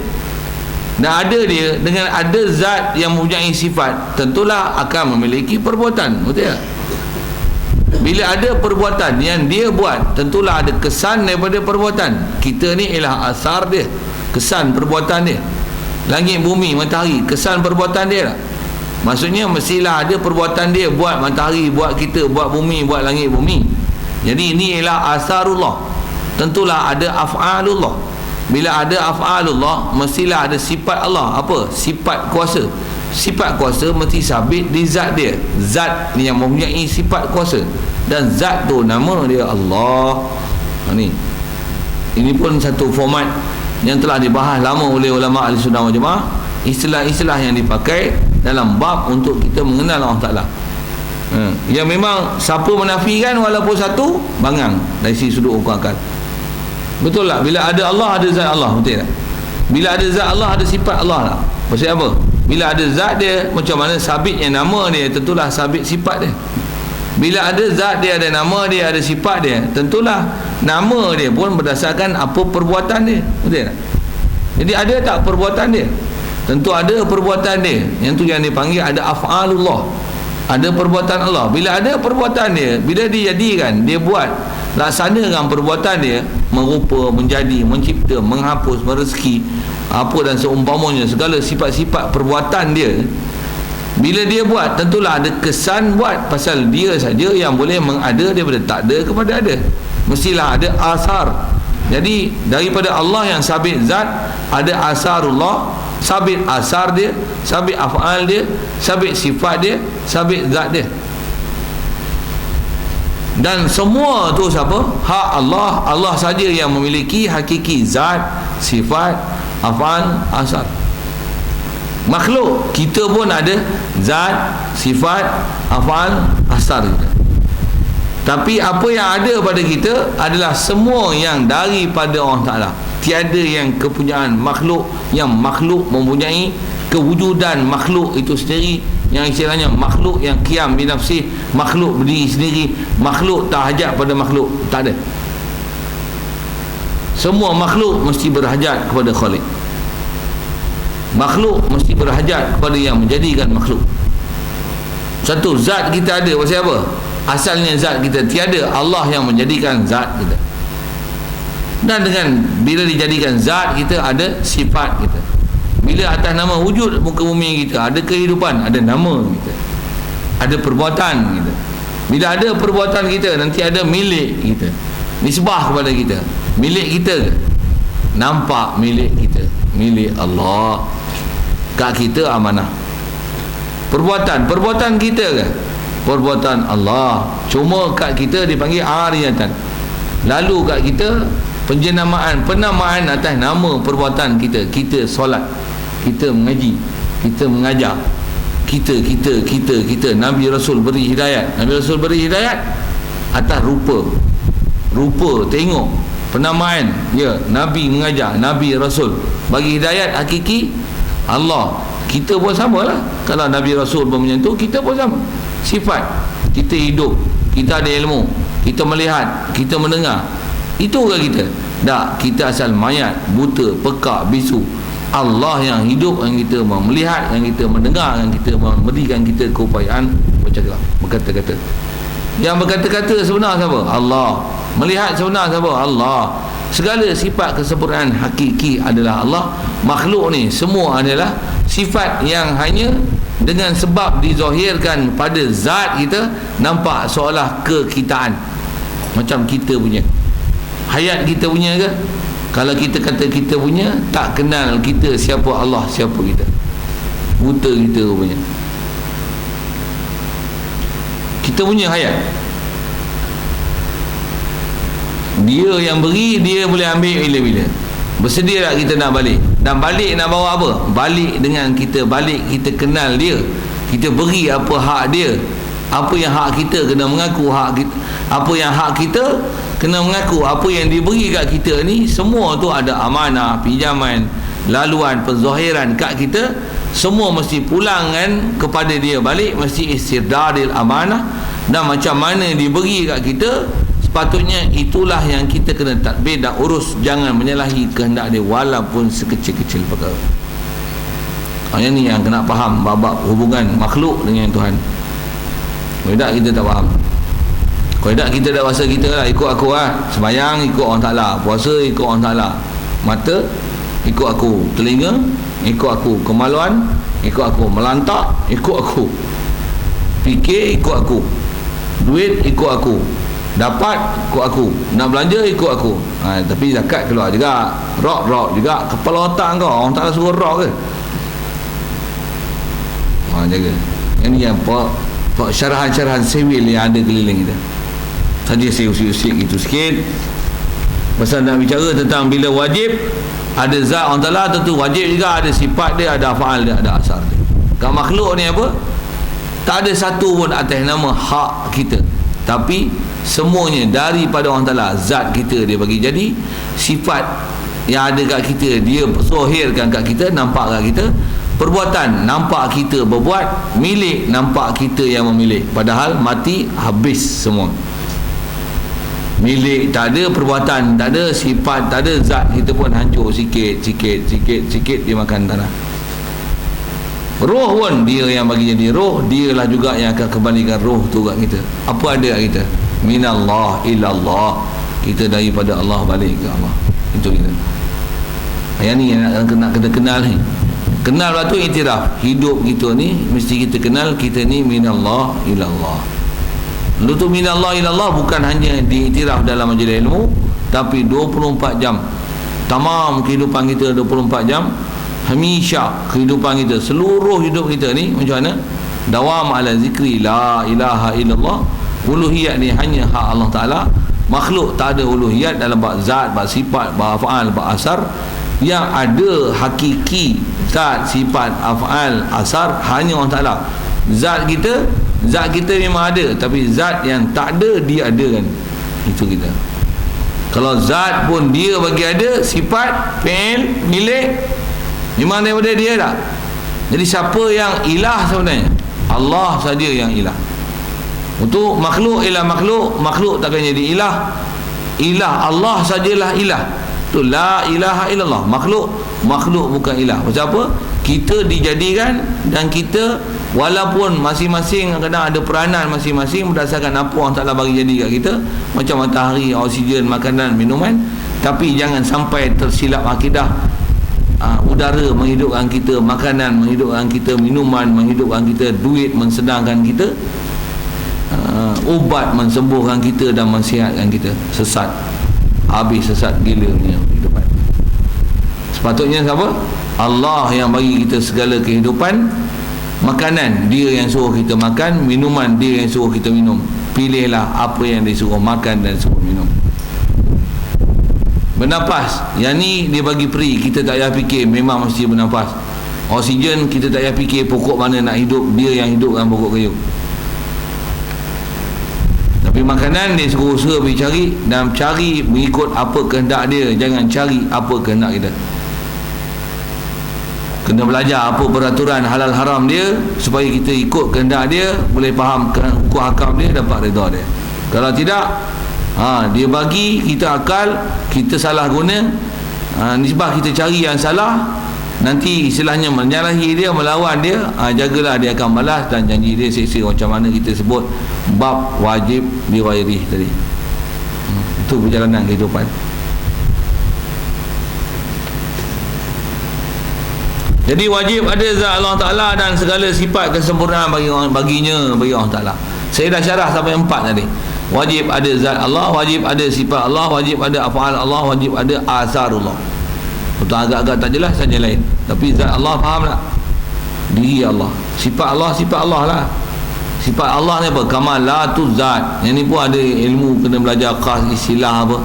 Dan ada dia dengan ada zat yang mempunyai sifat, tentulah akan memiliki perbuatan. Betul tak? Bila ada perbuatan yang dia buat, tentulah ada kesan daripada perbuatan. Kita ni ialah asar dia, kesan perbuatan dia. Langit, bumi, matahari, kesan perbuatan dia lah. Maksudnya mestilah ada perbuatan dia, buat matahari, buat kita, buat bumi, buat langit, bumi. Jadi ini ialah asarullah. Tentulah ada af'alullah. Bila ada af'alullah, mestilah ada sifat Allah. Apa? Sifat kuasa. Sifat kuasa mesti sabit di zat dia. Zat yang mempunyai sifat kuasa, dan zat tu nama dia Allah. Ini pun satu format yang telah dibahas lama oleh ulama ahli sunnah wal jamaah. Istilah-istilah yang dipakai dalam bab untuk kita mengenal Allah Ta'ala. Yang memang siapa menafikan walaupun satu, bangang dari sisi sudut hukum akal. Betul tak? Bila ada Allah, ada zat Allah. Betul tak? Bila ada zat Allah, ada sifat Allah lah. Maksud apa? Bila ada zat dia, macam mana sabitnya nama dia, tentulah sabit sifat dia. Bila ada zat dia, ada nama dia, ada sifat dia, tentulah nama dia pun berdasarkan apa perbuatan dia. Betul tak? Jadi ada tak perbuatan dia? Tentu ada perbuatan dia. Yang tu yang dipanggil ada af'alullah. Ada perbuatan Allah. Bila ada perbuatan dia, bila dia jadikan, dia buat, laksanakan perbuatan dia, merupa, menjadi, mencipta, menghapus, merezeki, apa dan seumpamanya, segala sifat-sifat perbuatan dia, bila dia buat, tentulah ada kesan buat. Pasal dia saja yang boleh mengada daripada tak ada kepada ada. Mestilah ada asar. Jadi daripada Allah yang sabit zat, ada asarullah, sabit asar dia, sabit af'al dia, sabit sifat dia, sabit zat dia. Dan semua tu siapa? Hak Allah. Allah saja yang memiliki hakiki zat, sifat, af'al, asar. Makhluk kita pun ada zat, sifat, af'al, asar kita. Tapi apa yang ada pada kita adalah semua yang daripada Allah Ta'ala. Tiada yang kepunyaan makhluk, yang makhluk mempunyai kewujudan makhluk itu sendiri, yang istilahnya makhluk yang qiyam binafsih, makhluk berdiri sendiri, makhluk tak hajat pada makhluk. Tak ada. Semua makhluk mesti berhajat kepada Khalik. Makhluk mesti berhajat kepada yang menjadikan makhluk. Satu, zat kita ada. Pasal apa? Asalnya zat kita tiada, Allah yang menjadikan zat kita. Dan dengan bila dijadikan zat kita, ada sifat kita. Bila atas nama wujud muka bumi kita, ada kehidupan, ada nama kita, ada perbuatan kita. Bila ada perbuatan kita, nanti ada milik kita, nisbah kepada kita. Milik kita, nampak milik kita, milik Allah. Kat kita amanah. Perbuatan kita ke? Perbuatan Allah. Cuma kat kita dipanggil ariyatan. Lalu kat kita penamaan atas nama perbuatan kita. Kita solat, kita mengaji, kita mengajar, kita Nabi Rasul beri hidayat. Nabi Rasul beri hidayat atas rupa tengok, penamaan. Ya, Nabi mengajar, Nabi Rasul bagi hidayat hakiki Allah. Kita pun sama lah. Kalau Nabi Rasul pun menyentuh, kita pun sama sifat. Kita hidup, kita ada ilmu, kita melihat, kita mendengar. Itu ke kita? Tak, kita asal mayat, buta, pekak, bisu. Allah yang hidup, yang kita melihat, yang kita mendengar, yang kita memberikan kita keupayaan bercakap, berkata-kata. Yang berkata-kata sebenar siapa? Allah. Melihat sebenar siapa? Allah. Segala sifat kesempurnaan hakiki adalah Allah. Makhluk ni semua adalah sifat yang hanya dengan sebab dizahirkan pada zat kita nampak seolah kekitaan. Macam kita punya hayat kita punya ke? Kalau kita kata kita punya, tak kenal kita siapa Allah, siapa kita. Buta kita punya. Kita punya hayat. Dia yang beri, dia boleh ambil bila-bila. Bersedia tak kita nak balik? Dan balik nak bawa apa? Balik dengan kita, balik kita kenal dia. Kita beri apa hak dia. Apa yang hak kita kena mengaku hak kita. Apa yang hak kita kena mengaku. Apa yang diberi kat kita ni, semua tu ada amanah, pinjaman, laluan, penzahiran kat kita. Semua mesti pulangan kepada dia balik. Mesti istirdadil amanah. Dan macam mana diberi kat kita, sepatutnya itulah yang kita kena tadbir dan urus. Jangan menyalahi kehendak dia walaupun sekecil-kecil perkara. Yang ni yang kena faham bab hubungan makhluk dengan Tuhan. Kalau tak kita tak faham. Kalau tak kita dah rasa kita lah, ikut aku lah, sembahyang ikut orang Ta'ala, puasa ikut orang Ta'ala, mata ikut aku, telinga ikut aku, kemaluan ikut aku, melantak ikut aku, fikir ikut aku, duit ikut aku, dapat ikut aku, nak belanja ikut aku. Tapi zakat keluar juga, rok juga. Kepala otak kau, orang Ta'ala suruh rok ke? Jaga. Ini yang syarahan-syarahan sewil yang ada keliling kita. Saja saya usik-usik itu sikit. Pasal nak bicara tentang bila wajib, ada zat Allah Ta'ala, tentu wajib juga ada sifat dia, ada faal dia, ada asar dia. Kat makhluk ni apa? Tak ada satu pun atas nama hak kita, tapi semuanya daripada Allah Ta'ala. Zat kita dia bagi. Jadi sifat yang ada kat kita, dia zahirkan kat kita, nampak kat kita. Perbuatan nampak kita berbuat, milik nampak kita yang memilih. Padahal mati habis semua. Milik tak ada, perbuatan tak ada, sifat tak ada, zat kita pun hancur sikit dia makan tanah. Roh pun dia yang bagi jadi roh, dialah juga yang akan kembalikan roh tu kat kita. Apa ada kat kita? Minallah ilallah. Kita daripada Allah balik ke Allah. Itu kita. Yang ni yang nak kena kenal ni. Kenal lah tu iktiraf. Hidup kita ni mesti kita kenal kita ni minallah ilallah. Lalu tu minallah ilallah bukan hanya diiktiraf dalam majlis ilmu, tapi 24 jam. Tamam kehidupan kita 24 jam. Hamisha kehidupan kita, seluruh hidup kita ni macam mana? Dawam ala zikri la ilaha illallah. Uluhiyat ni hanya hak Allah Ta'ala. Makhluk tak ada uluhiyat dalam bab zat, bab sifat, bab af'al, bab asar. Yang ada hakiki zat, sifat, af'al, asar hanya Allah Ta'ala. Zat kita memang ada, tapi zat yang tak ada dia ada kan. Itu kita. Kalau zat pun dia bagi ada, sifat, fi'il, milik memang daripada dia tak. Jadi siapa yang ilah sebenarnya? Allah saja yang ilah. Untuk makhluk ilah makhluk takkan jadi ilah. Ilah Allah sajalah ilah. Tu la ilaha illallah. Makhluk bukan ilah. Pasal apa? Kita dijadikan, dan kita walaupun masing-masing kadang ada peranan masing-masing berdasarkan apa Allah Ta'ala bagi jadi kat kita, macam matahari, oksigen, makanan, minuman. Tapi jangan sampai tersilap akidah. Udara menghidupkan kita, makanan menghidupkan kita, minuman menghidupkan kita, duit mensedangkan kita, ubat mensembuhkan kita dan mensihatkan kita. Sesat, habis sesat gila punya kehidupan. Sepatutnya siapa? Allah yang bagi kita segala kehidupan. Makanan dia yang suruh kita makan, minuman dia yang suruh kita minum. Pilihlah apa yang disuruh makan dan suruh minum. Bernafas, yang ni dia bagi free, kita tak payah fikir, memang mesti bernafas. Oksigen kita tak payah fikir pokok mana nak hidup, dia yang hidupkan pokok kayu. Tapi makanan dia suruh usaha pergi cari, dan cari mengikut apa kehendak dia, jangan cari apa kehendak kita. kena belajar apa peraturan halal haram dia supaya kita ikut kehendak dia, boleh faham hukum hakam dia, dapat redha dia. Kalau tidak, dia bagi kita akal, kita salah guna, nisbah kita cari yang salah, nanti istilahnya menyalahi dia, melawan dia, jagalah dia akan balas, dan janji dia seksa macam mana kita sebut bab wajib biwairih tadi. Itu perjalanan kehidupan. Jadi wajib ada zat Allah Ta'ala dan segala sifat kesempurnaan bagi Allah Ta'ala. Saya dah syarah sampai 4 tadi. Wajib ada zat Allah, wajib ada sifat Allah, wajib ada af'al Allah, wajib ada asarullah. Betul, agak-agak tak jelas saja lain. Tapi zat Allah faham tak? Diri Allah. Sifat Allah lah. Sifat Allah ni apa? Kamalatu zat. Yang ni pun ada ilmu, kena belajar khas, istilah apa.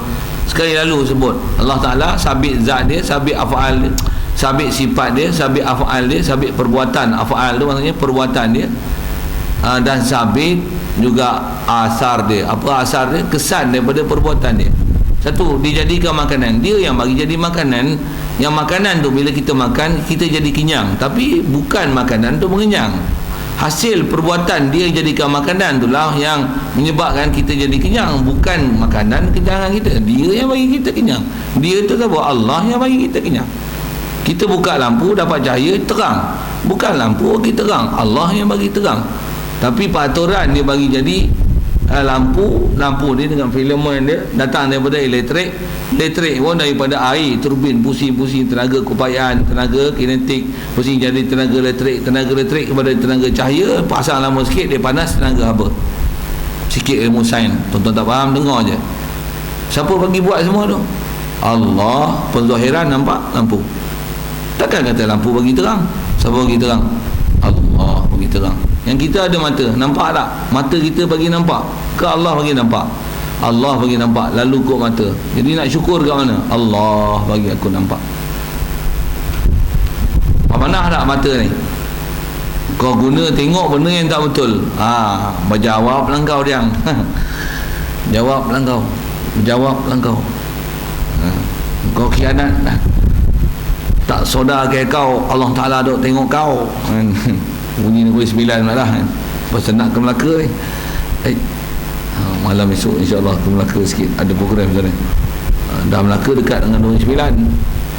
Sekali lalu sebut Allah Ta'ala sabit zat dia, sabit af'al dia, sabit sifat dia, sabit af'al dia, sabit perbuatan. Af'al tu maksudnya perbuatan dia, dan sabit juga asar dia. Apa asar dia? Kesan daripada perbuatan dia. Satu, dijadikan makanan. Dia yang bagi jadi makanan. Yang makanan tu bila kita makan, kita jadi kenyang. Tapi bukan makanan tu mengenyang. Hasil perbuatan dia jadikan makanan itulah yang menyebabkan kita jadi kenyang. Bukan makanan kenyangan kita. Dia yang bagi kita kenyang. Dia tu apa? Allah yang bagi kita kenyang. Kita buka lampu dapat cahaya terang. Bukan lampu bagi terang, Allah yang bagi terang. Tapi peraturan dia bagi jadi lampu dia dengan filament dia datang daripada elektrik pun daripada air, turbin, pusing tenaga keupayaan, tenaga kinetik, pusing jadi tenaga elektrik kepada tenaga cahaya, pasang lama sikit dia panas, tenaga apa sikit, ilmu sains. Tuan-tuan tak faham, dengar je. Siapa bagi buat semua tu? Allah. Penzahiran nampak lampu. Takkan kata lampu bagi terang. Siapa bagi terang? Allah bagi terang. Yang kita ada mata, nampak tak? Mata kita bagi nampak ke Allah bagi nampak? Allah bagi nampak, lalu kok mata. Jadi nak syukur kat mana? Allah bagi aku nampak. Amanah tak mata ni? Kau guna tengok benda yang tak betul. Berjawab lah kau dia. Jawab lah kau. Kau khianat. Tak sedar ke kau Allah Ta'ala duk tengok kau. Bunyi Negeri Sembilan malah pasal nak ke Melaka ni. Malam esok insyaAllah ke Melaka sikit, ada program sana. Dah Melaka dekat dengan Negeri Sembilan.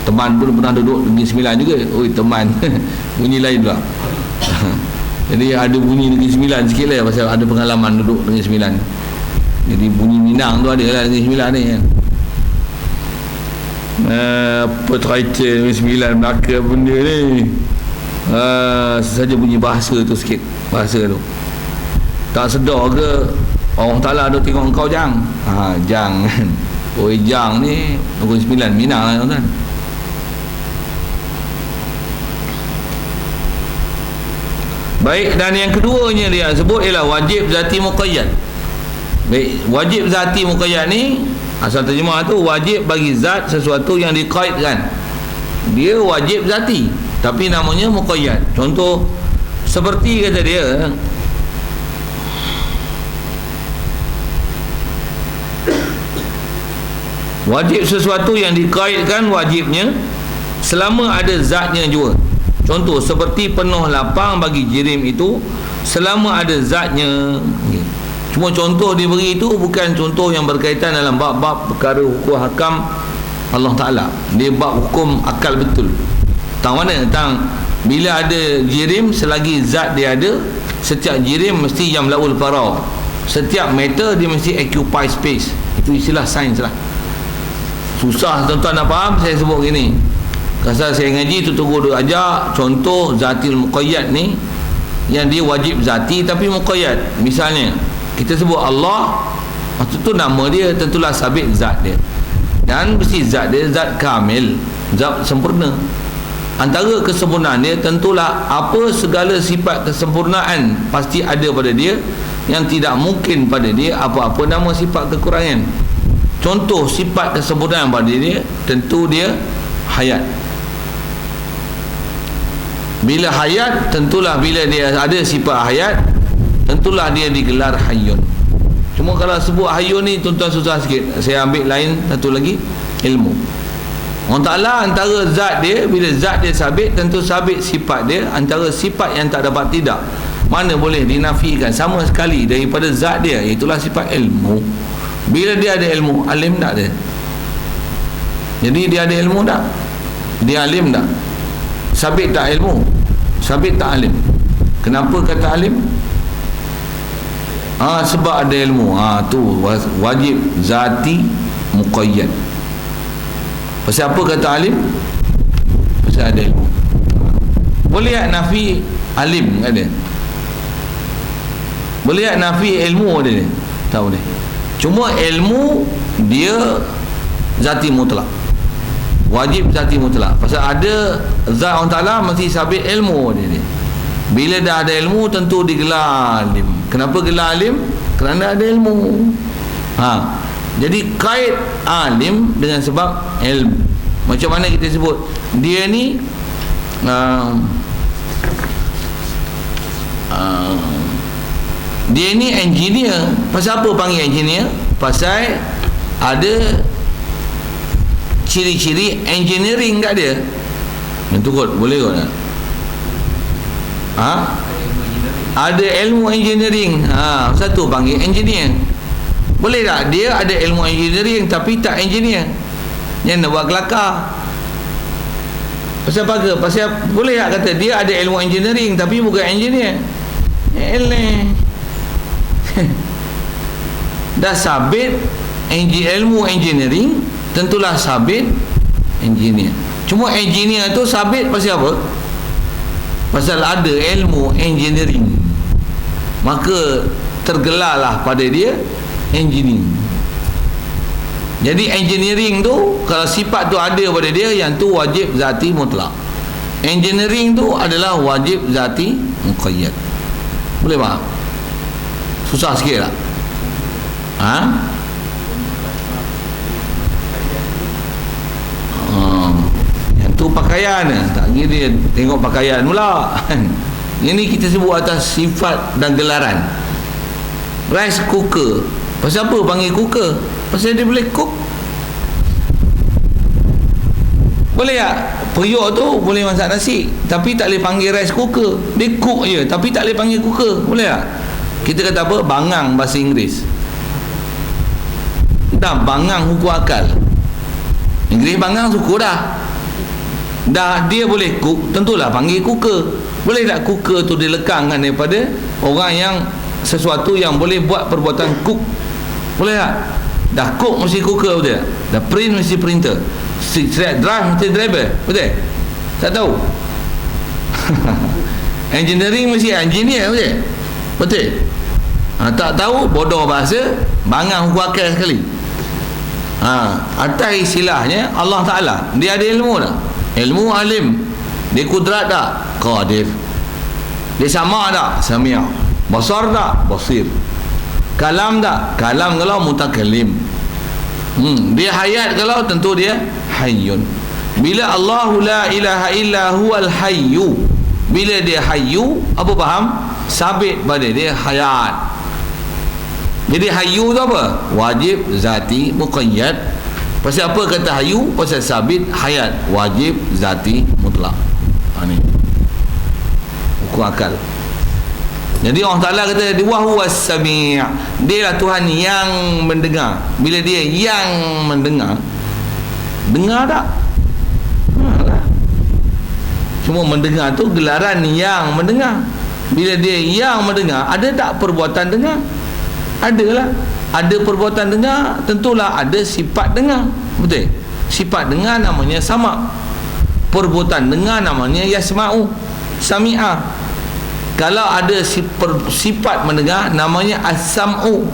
Teman pun pernah duduk Negeri Sembilan juga. Oi teman. Bunyi lain pula. Jadi ada bunyi Negeri Sembilan sikit lah, pasal ada pengalaman duduk Negeri Sembilan. Jadi bunyi Minang tu ada lah Negeri Sembilan ni kan. Apa title Negeri Sembilan Melaka benda ni. Saja bunyi bahasa tu sikit, bahasa tu tak sedar ke Allah Ta'ala ada tengok kau jang. Jang. Oi jang ni Negeri Sembilan Minang lah tuan. Baik, dan yang keduanya dia sebut ialah wajib zati muqayyad. Baik, wajib zati muqayyad ni asal terjemah tu wajib bagi zat sesuatu yang dikaitkan. Dia wajib zati tapi namanya muqayyad. Contoh seperti kata dia, wajib sesuatu yang dikaitkan wajibnya selama ada zatnya juga. Contoh seperti penuh lapang bagi jirim itu selama ada zatnya. Cuma contoh dia beri itu bukan contoh yang berkaitan dalam bab-bab perkara hukum hakam Allah Ta'ala. Dia bab hukum akal betul. Tentang mana? Tentang bila ada jirim, selagi zat dia ada, setiap jirim mesti yamlaul faragh. Setiap matter dia mesti occupy space. Itu istilah sains lah. Susah tuan-tuan nak faham, saya sebut gini. Pasal saya ngaji tu tunggu dia ajar contoh zatil muqayyad ni yang dia wajib zati tapi muqayyad. Misalnya kita sebut Allah, maksud tu nama dia tentulah sabit zat dia. Dan mesti zat dia zat kamil, zat sempurna. Antara kesempurnaan dia tentulah apa segala sifat kesempurnaan pasti ada pada dia, yang tidak mungkin pada dia apa-apa nama sifat kekurangan. Contoh sifat kesempurnaan pada dia tentu dia hayat. Bila hayat, tentulah bila dia ada sifat hayat, tentulah dia digelar hayyun. Cuma kalau sebut hayyun ni tuan-tuan susah sikit. Saya ambil lain satu lagi, ilmu. Allah Ta'ala antara zat dia, bila zat dia sabit, tentu sabit sifat dia. Antara sifat yang tak dapat tidak, mana boleh dinafikan sama sekali daripada zat dia, itulah sifat ilmu. Bila dia ada ilmu, alim tak dia? Jadi dia ada ilmu tak? Dia alim tak? Sabit tak ilmu? Sabit tak alim? Kenapa kata alim? Sebab ada ilmu. Tu wajib zati muqayyad. Pasal apa kata alim? Pasal ada ilmu. Boleh tak nafi alim kat dia? Boleh tak nafi ilmu dia? Tak boleh. Cuma ilmu dia zati mutlak, wajib zati mutlak. Pasal ada zat Allah Ta'ala mesti sabit ilmu dia. Bila dah ada ilmu, tentu digelar alim. Kenapa gelar alim? Kerana ada ilmu. Jadi kait alim dengan sebab ilmu. Macam mana kita sebut dia ni dia ni engineer. Pasal apa panggil engineer? Pasal ada ciri-ciri engineering kat dia. Yang tu kot, boleh kot tak? Ada ilmu engineering. Satu panggil engineer. Boleh tak dia ada ilmu engineering tapi tak engineer, yang nak buat kelakar? Pasal apa? Pasal boleh tak kata dia ada ilmu engineering tapi bukan engineer? Dah sabit ilmu engineering, tentulah sabit engineer. Cuma engineer tu sabit pasal apa? Pasal ada ilmu engineering, maka tergelarlah pada dia engineering. Jadi engineering tu, kalau sifat tu ada pada dia, yang tu wajib zati mutlak. Engineering tu adalah wajib zati muqayyad. Boleh faham? Susah sikit tak? Yang tu pakaian. Tak kira dia tengok pakaian pula. Ini kita sebut atas sifat dan gelaran. Rice cooker. Pasal apa panggil cooker? Pasal dia boleh cook. Boleh tak? Periuk tu boleh masak nasi, tapi tak boleh panggil rice cooker. Dia cook je, tapi tak boleh panggil cooker. Boleh tak? Kita kata apa? Bangang bahasa Inggeris. Dah bangang hukum akal. Inggeris bangang suku dah. Dah dia boleh cook, tentulah panggil cooker. Boleh tak cooker tu dilekangkan daripada orang yang sesuatu yang boleh buat perbuatan cook? Boleh tak? Dah cook mesti cooker, betul tak? Dah print mesti printer. Drive mesti driver, betul? Tak tahu. Engineering mesti engineer, betul? Betul? Tak tahu, bodoh bahasa, bangang hukum akal sekali. Atas istilahnya Allah Ta'ala, dia ada ilmu tak? Ilmu alim. Dia kudrat tak? Qadir. Dia sama tak? Sami'. Basar tak? Basir. Kalam tak? Kalam kalau mutakallim. Dia hayat kalau, tentu dia hayyun. Bila Allahu la ilaha illa huwal hayyu, bila dia hayyu, apa faham? Sabit pada dia hayat. Jadi hayyu tu apa? Wajib zati muqayyad. Pasal apa kata hayyu? Pasal sabit hayat, wajib zati mutlak. Ni hukum akal. Jadi Allah Ta'ala kata wa huwas sami', dia lah Tuhan yang mendengar. Bila dia yang mendengar, dengar tak? Cuma mendengar tu gelaran yang mendengar. Bila dia yang mendengar, ada tak perbuatan dengar? Adalah. Ada perbuatan dengar, tentulah ada sifat dengar. Betul? Sifat dengar namanya sama'. Perbuatan dengar namanya yasma'u, sami'a. Kalau ada sifat mendengar, namanya as-sam'u.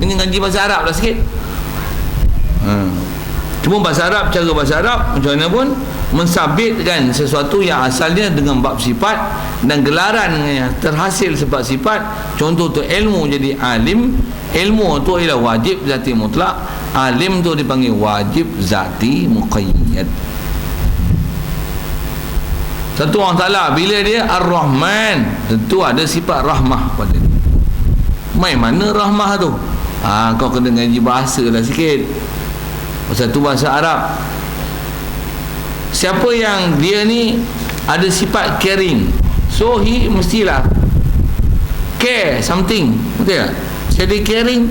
Ini ngaji bahasa Arab lah sikit. Cuma bahasa Arab, cara bahasa Arab macam mana pun mensabitkan sesuatu yang asalnya dengan bab sifat dan gelaran yang terhasil sebab sifat. Contoh tu ilmu jadi alim. Ilmu tu ialah wajib zati mutlak. Alim tu dipanggil wajib zati muqayyad. Tentu Allah Ta'ala bila dia Ar-Rahman, tentu ada sifat rahmah pada dia. Main mana rahmah tu? Kau kena ngaji bahasa lah sikit. Pasal tu bahasa Arab. siapa yang dia ni ada sifat caring, so he mestilah care something, betul tak? Saya dia caring.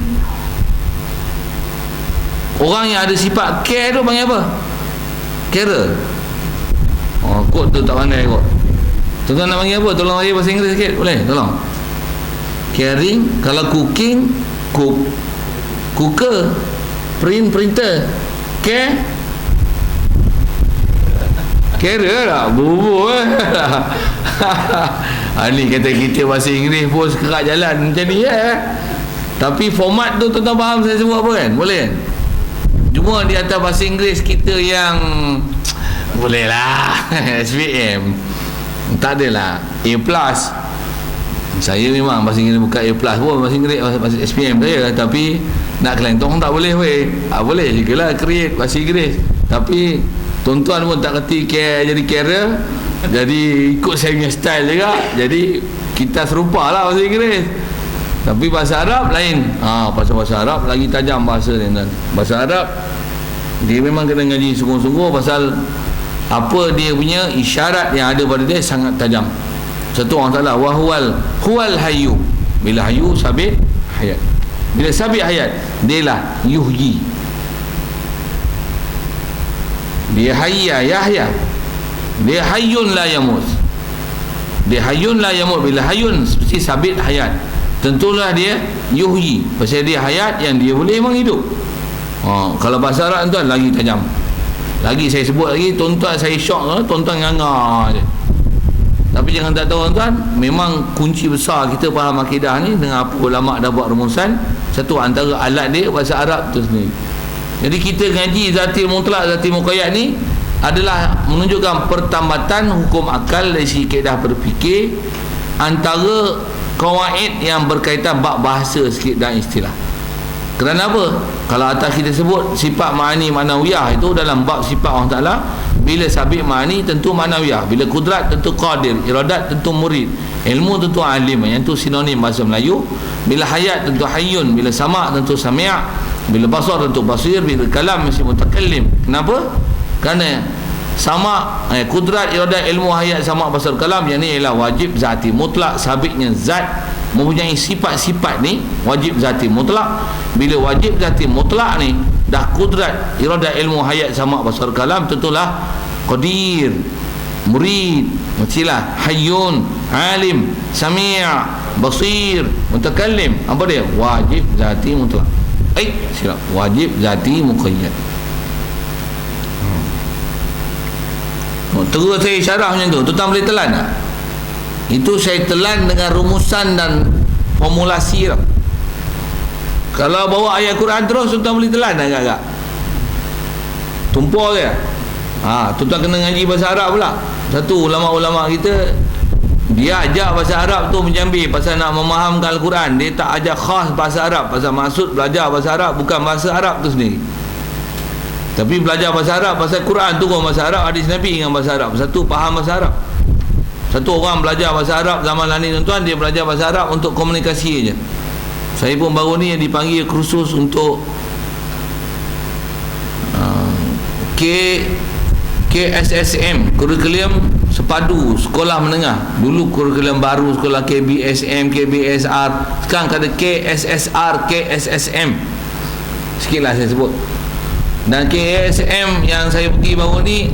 Orang yang ada sifat care tu panggil apa? Carer. Oh, kod tu tak pandai kot. Tuan-tuan nak panggil apa? Tolong saya bahasa Inggeris sikit, boleh? Tolong. Caring. Kalau cooking, cook. Cooker. Printer. Care. Carer lah. Bubur ni kata kita bahasa Inggeris pun sekerak jalan macam ni Tapi format tu tuan-tuan faham saya sebut apa kan? Boleh kan? Cuma di atas bahasa Inggeris kita yang boleh lah SPM tak adalah A+. Saya memang bahasa Inggeris bukan A+ pun, bahasa Inggeris bahasa SPM saya, tapi nak kelentong tak boleh weh. Boleh juga lah create bahasa Inggeris, tapi tuan-tuan pun tak kerti jadi carer, jadi ikut saya punya style juga, jadi kita serupa lah bahasa Inggeris. Tapi bahasa Arab lain. Bahasa Arab lagi tajam bahasa ni kan. Bahasa Arab dia memang kena ngaji sungguh-sungguh, pasal apa dia punya isyarat yang ada pada dia sangat tajam. Satu orang salah, huwal hayyu. Bila hayyu sabit hayat. Bila sabit hayat, dia lah yuhyi. Dia hayya yahya. Dia hayyun la yamut. Dia hayyun la yamut. Bila hayyun mesti sabit hayat, tentulah dia yuhyi, pasal dia hayat yang dia boleh memang hidup. Kalau bahasa Arab tuan lagi tajam. Lagi saya sebut lagi, tuan-tuan saya syok, tuan-tuan nganga je. Tapi jangan tak tahu tuan, memang kunci besar kita faham akidah ni dengan apa ulama dah buat rumusan. Satu antara alat dia bahasa Arab tu sendiri. Jadi kita ngaji zatil mutlak, zatil muqayyad ni adalah menunjukkan pertambatan hukum akal dari segi kaedah berfikir antara kawaid yang berkaitan bab bahasa sikit dan istilah. Kerana apa? Kalau atas kita sebut sifat ma'ani ma'nawiyah, itu dalam bab sifat Allah Ta'ala, bila sabit ma'ani tentu ma'nawiyah, bila kudrat tentu qadir, iradat tentu murid, ilmu tentu alim, yang itu sinonim bahasa Melayu. Bila hayat tentu hayyun, bila sama' tentu sami', bila basar tentu basir, bila kalam mesti mutakallim. Kenapa? Kerana sama kudrat, iradat, ilmu, hayat, sama, basar, kalam, yang ni ialah wajib zati mutlak. Sabitnya zat mempunyai sifat-sifat ni wajib zati mutlak. Bila wajib zati mutlak ni dah kudrat, iradat, ilmu, hayat, sama, basar, kalam, tentulah qadir, murid, mestilah hayyun, alim, sami', basir, mutakallim. Apa dia? Wajib zati mutlak. Silap, wajib zati muqayyad. Terus saya syarah macam tu, tuan boleh telan tak? Itu saya telan dengan rumusan dan formulasi lah. Kalau bawa ayat Quran terus, tuan boleh telan agak-agak. Tumpah je. Tuan kena ngaji bahasa Arab pula. Satu, ulama-ulama kita dia ajar bahasa Arab tu menjambi pasal nak memahamkan Al-Quran. Dia tak ajar khas bahasa Arab, pasal maksud belajar bahasa Arab bukan bahasa Arab tu sendiri. Tapi belajar bahasa Arab, pasal Quran tu kan bahasa Arab, hadis Nabi dengan bahasa Arab. Satu, faham bahasa Arab. Satu orang belajar bahasa Arab zaman ni tuan-tuan, dia belajar bahasa Arab untuk komunikasi je. Saya pun baru ni yang dipanggil kursus untuk KSSM, kurikulum sepadu sekolah menengah. Dulu kurikulum baru sekolah KBSM, KBSR, sekarang ada KSSR, KSSM. Sikitlah saya sebut. Dan KSM yang saya pergi baru ni,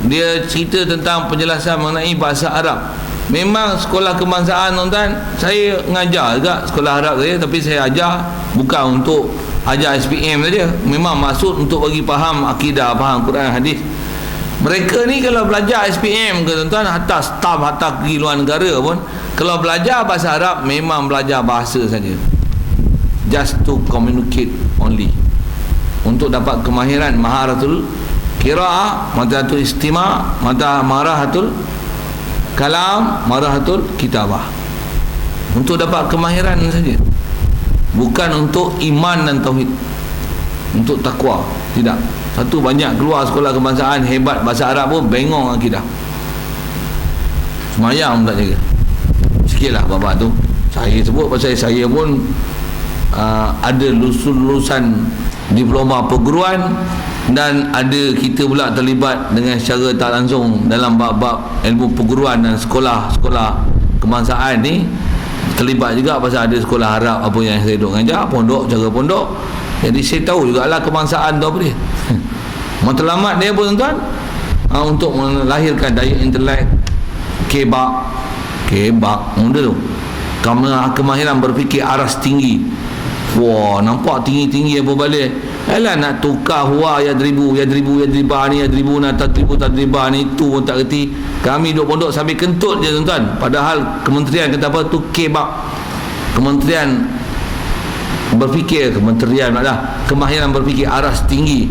dia cerita tentang penjelasan mengenai bahasa Arab. Memang sekolah kebangsaan tuan-tuan, saya mengajar juga sekolah Arab saya, tapi saya ajar bukan untuk ajar SPM saja. Memang maksud untuk bagi faham akidah, faham Quran, hadis. Mereka ni kalau belajar SPM ke tuan-tuan, hatta staff, hatta pergi luar negara pun, kalau belajar bahasa Arab memang belajar bahasa saja, just to communicate only, untuk dapat kemahiran maharatul qiraah, maharatul istima', maharatul kalam, maharatul kitabah, untuk dapat kemahiran saja, bukan untuk iman dan tauhid, untuk takwa. Tidak. Satu, banyak keluar sekolah kebangsaan hebat bahasa Arab pun bengong akidah, semayang tak jaga. Sikitlah bab tu saya sebut pasal saya pun ada lulusan diploma perguruan Dan ada kita pula terlibat dengan secara tak langsung dalam bab-bab ilmu perguruan dan sekolah-sekolah kebangsaan ni, terlibat juga pasal ada sekolah Arab apa yang saya duk ngajar, pondok, cara pondok. Jadi saya tahu jugalah kebangsaan tu apa dia. Matlamat dia apa tuan-tuan? Untuk melahirkan daya intelek, kebak benda tu, kemahiran berfikir aras tinggi. Wah, nampak tinggi-tinggi apa balik. Alah nak tukar huwa yadribu ni nak tadriba ni, itu pun tak reti. Kami duk pondok sambil kentut je tuan-tuan. Padahal kementerian kata apa tu, kebak, kementerian berfikir, kementerian maklah kemahiran berfikir aras tinggi.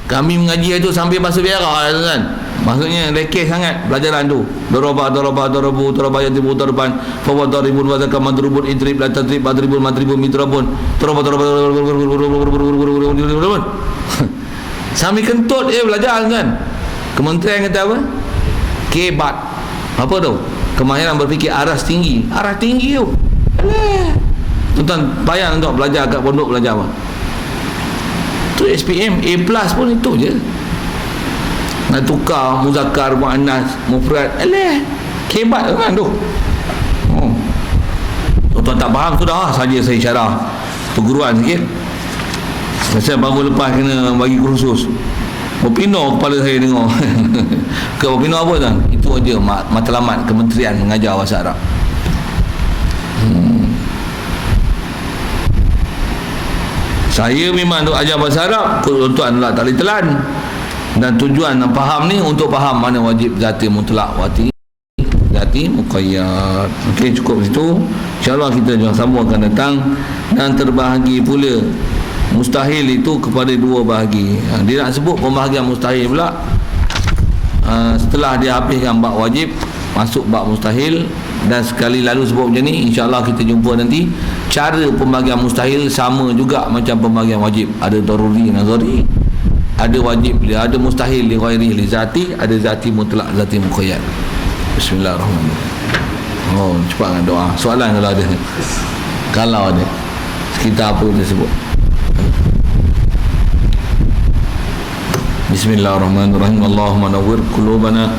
Kami mengaji itu sambil basuh berak tuan-tuan. Maksudnya lekeh sangat pelajaran tu. Dorobu yadribu darban fa daribun wa zakam madrubun idrib la tadrib madribun mitrabun sambil kentut belajar kan. Kementerian kata apa? Kebat. Apa tu? Kemahiran berfikir aras tinggi. Aras tinggi tu. Tuan-tuan bayang untuk belajar kat pondok belajar apa? Tu SPM A+ pun itu je. Nak tukar muzakkar, muannas, mufrad. Kebat kan tu. Tuan-tuan tak faham sudah saja saya syarah perguruan sikit. Saya baru lepas kena bagi kursus. Berpindah kepala saya dengar. Berpindah apa tuan? Itu aja matlamat kementerian mengajar bahasa Arab. Saya memang duk ajar bahasa Arab, tuan-tuan lah tak boleh telan. Dan tujuan dan faham ni untuk faham mana wajib zati mutlak, zati muqayyad. Okey, cukup situ. InsyaAllah kita sama akan datang. Dan terbahagi pula mustahil itu kepada dua bahagi. Dia nak sebut pembahagian mustahil pula. Setelah dia habiskan bab wajib, masuk bab mustahil. Dan sekali lalu sebut macam ni, insyaAllah kita jumpa nanti. Cara pembahagian mustahil sama juga macam pembahagian wajib. Ada daruri, nazari, ada wajib dia, ada mustahil li ghairi li zati, ada zati mutlak, zati muqayyad. Bismillahirrahmanirrahim. Cepat dengan doa. Soalan kalau ada. Kalau ada. Sekitar apa dia sebut. Bismillahirrahmanirrahim. Allahumma nawwir qulubana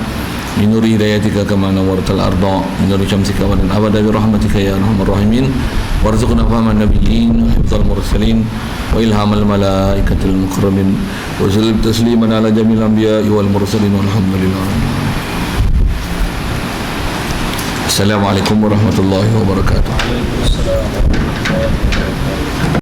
min nuri hidayatika kama nawwartal arda min nuri syamsika wa min abada bi rahmatika ya arhamar rahimin. Warzuqna fahman nabiyyin wa hifdzal mursalin wa ilhamal malaikatil muqarrabin wa sallim tasliman ala jamil anbiya'i wal mursalin walhamdulillah. Assalamualaikum warahmatullahi wabarakatuh.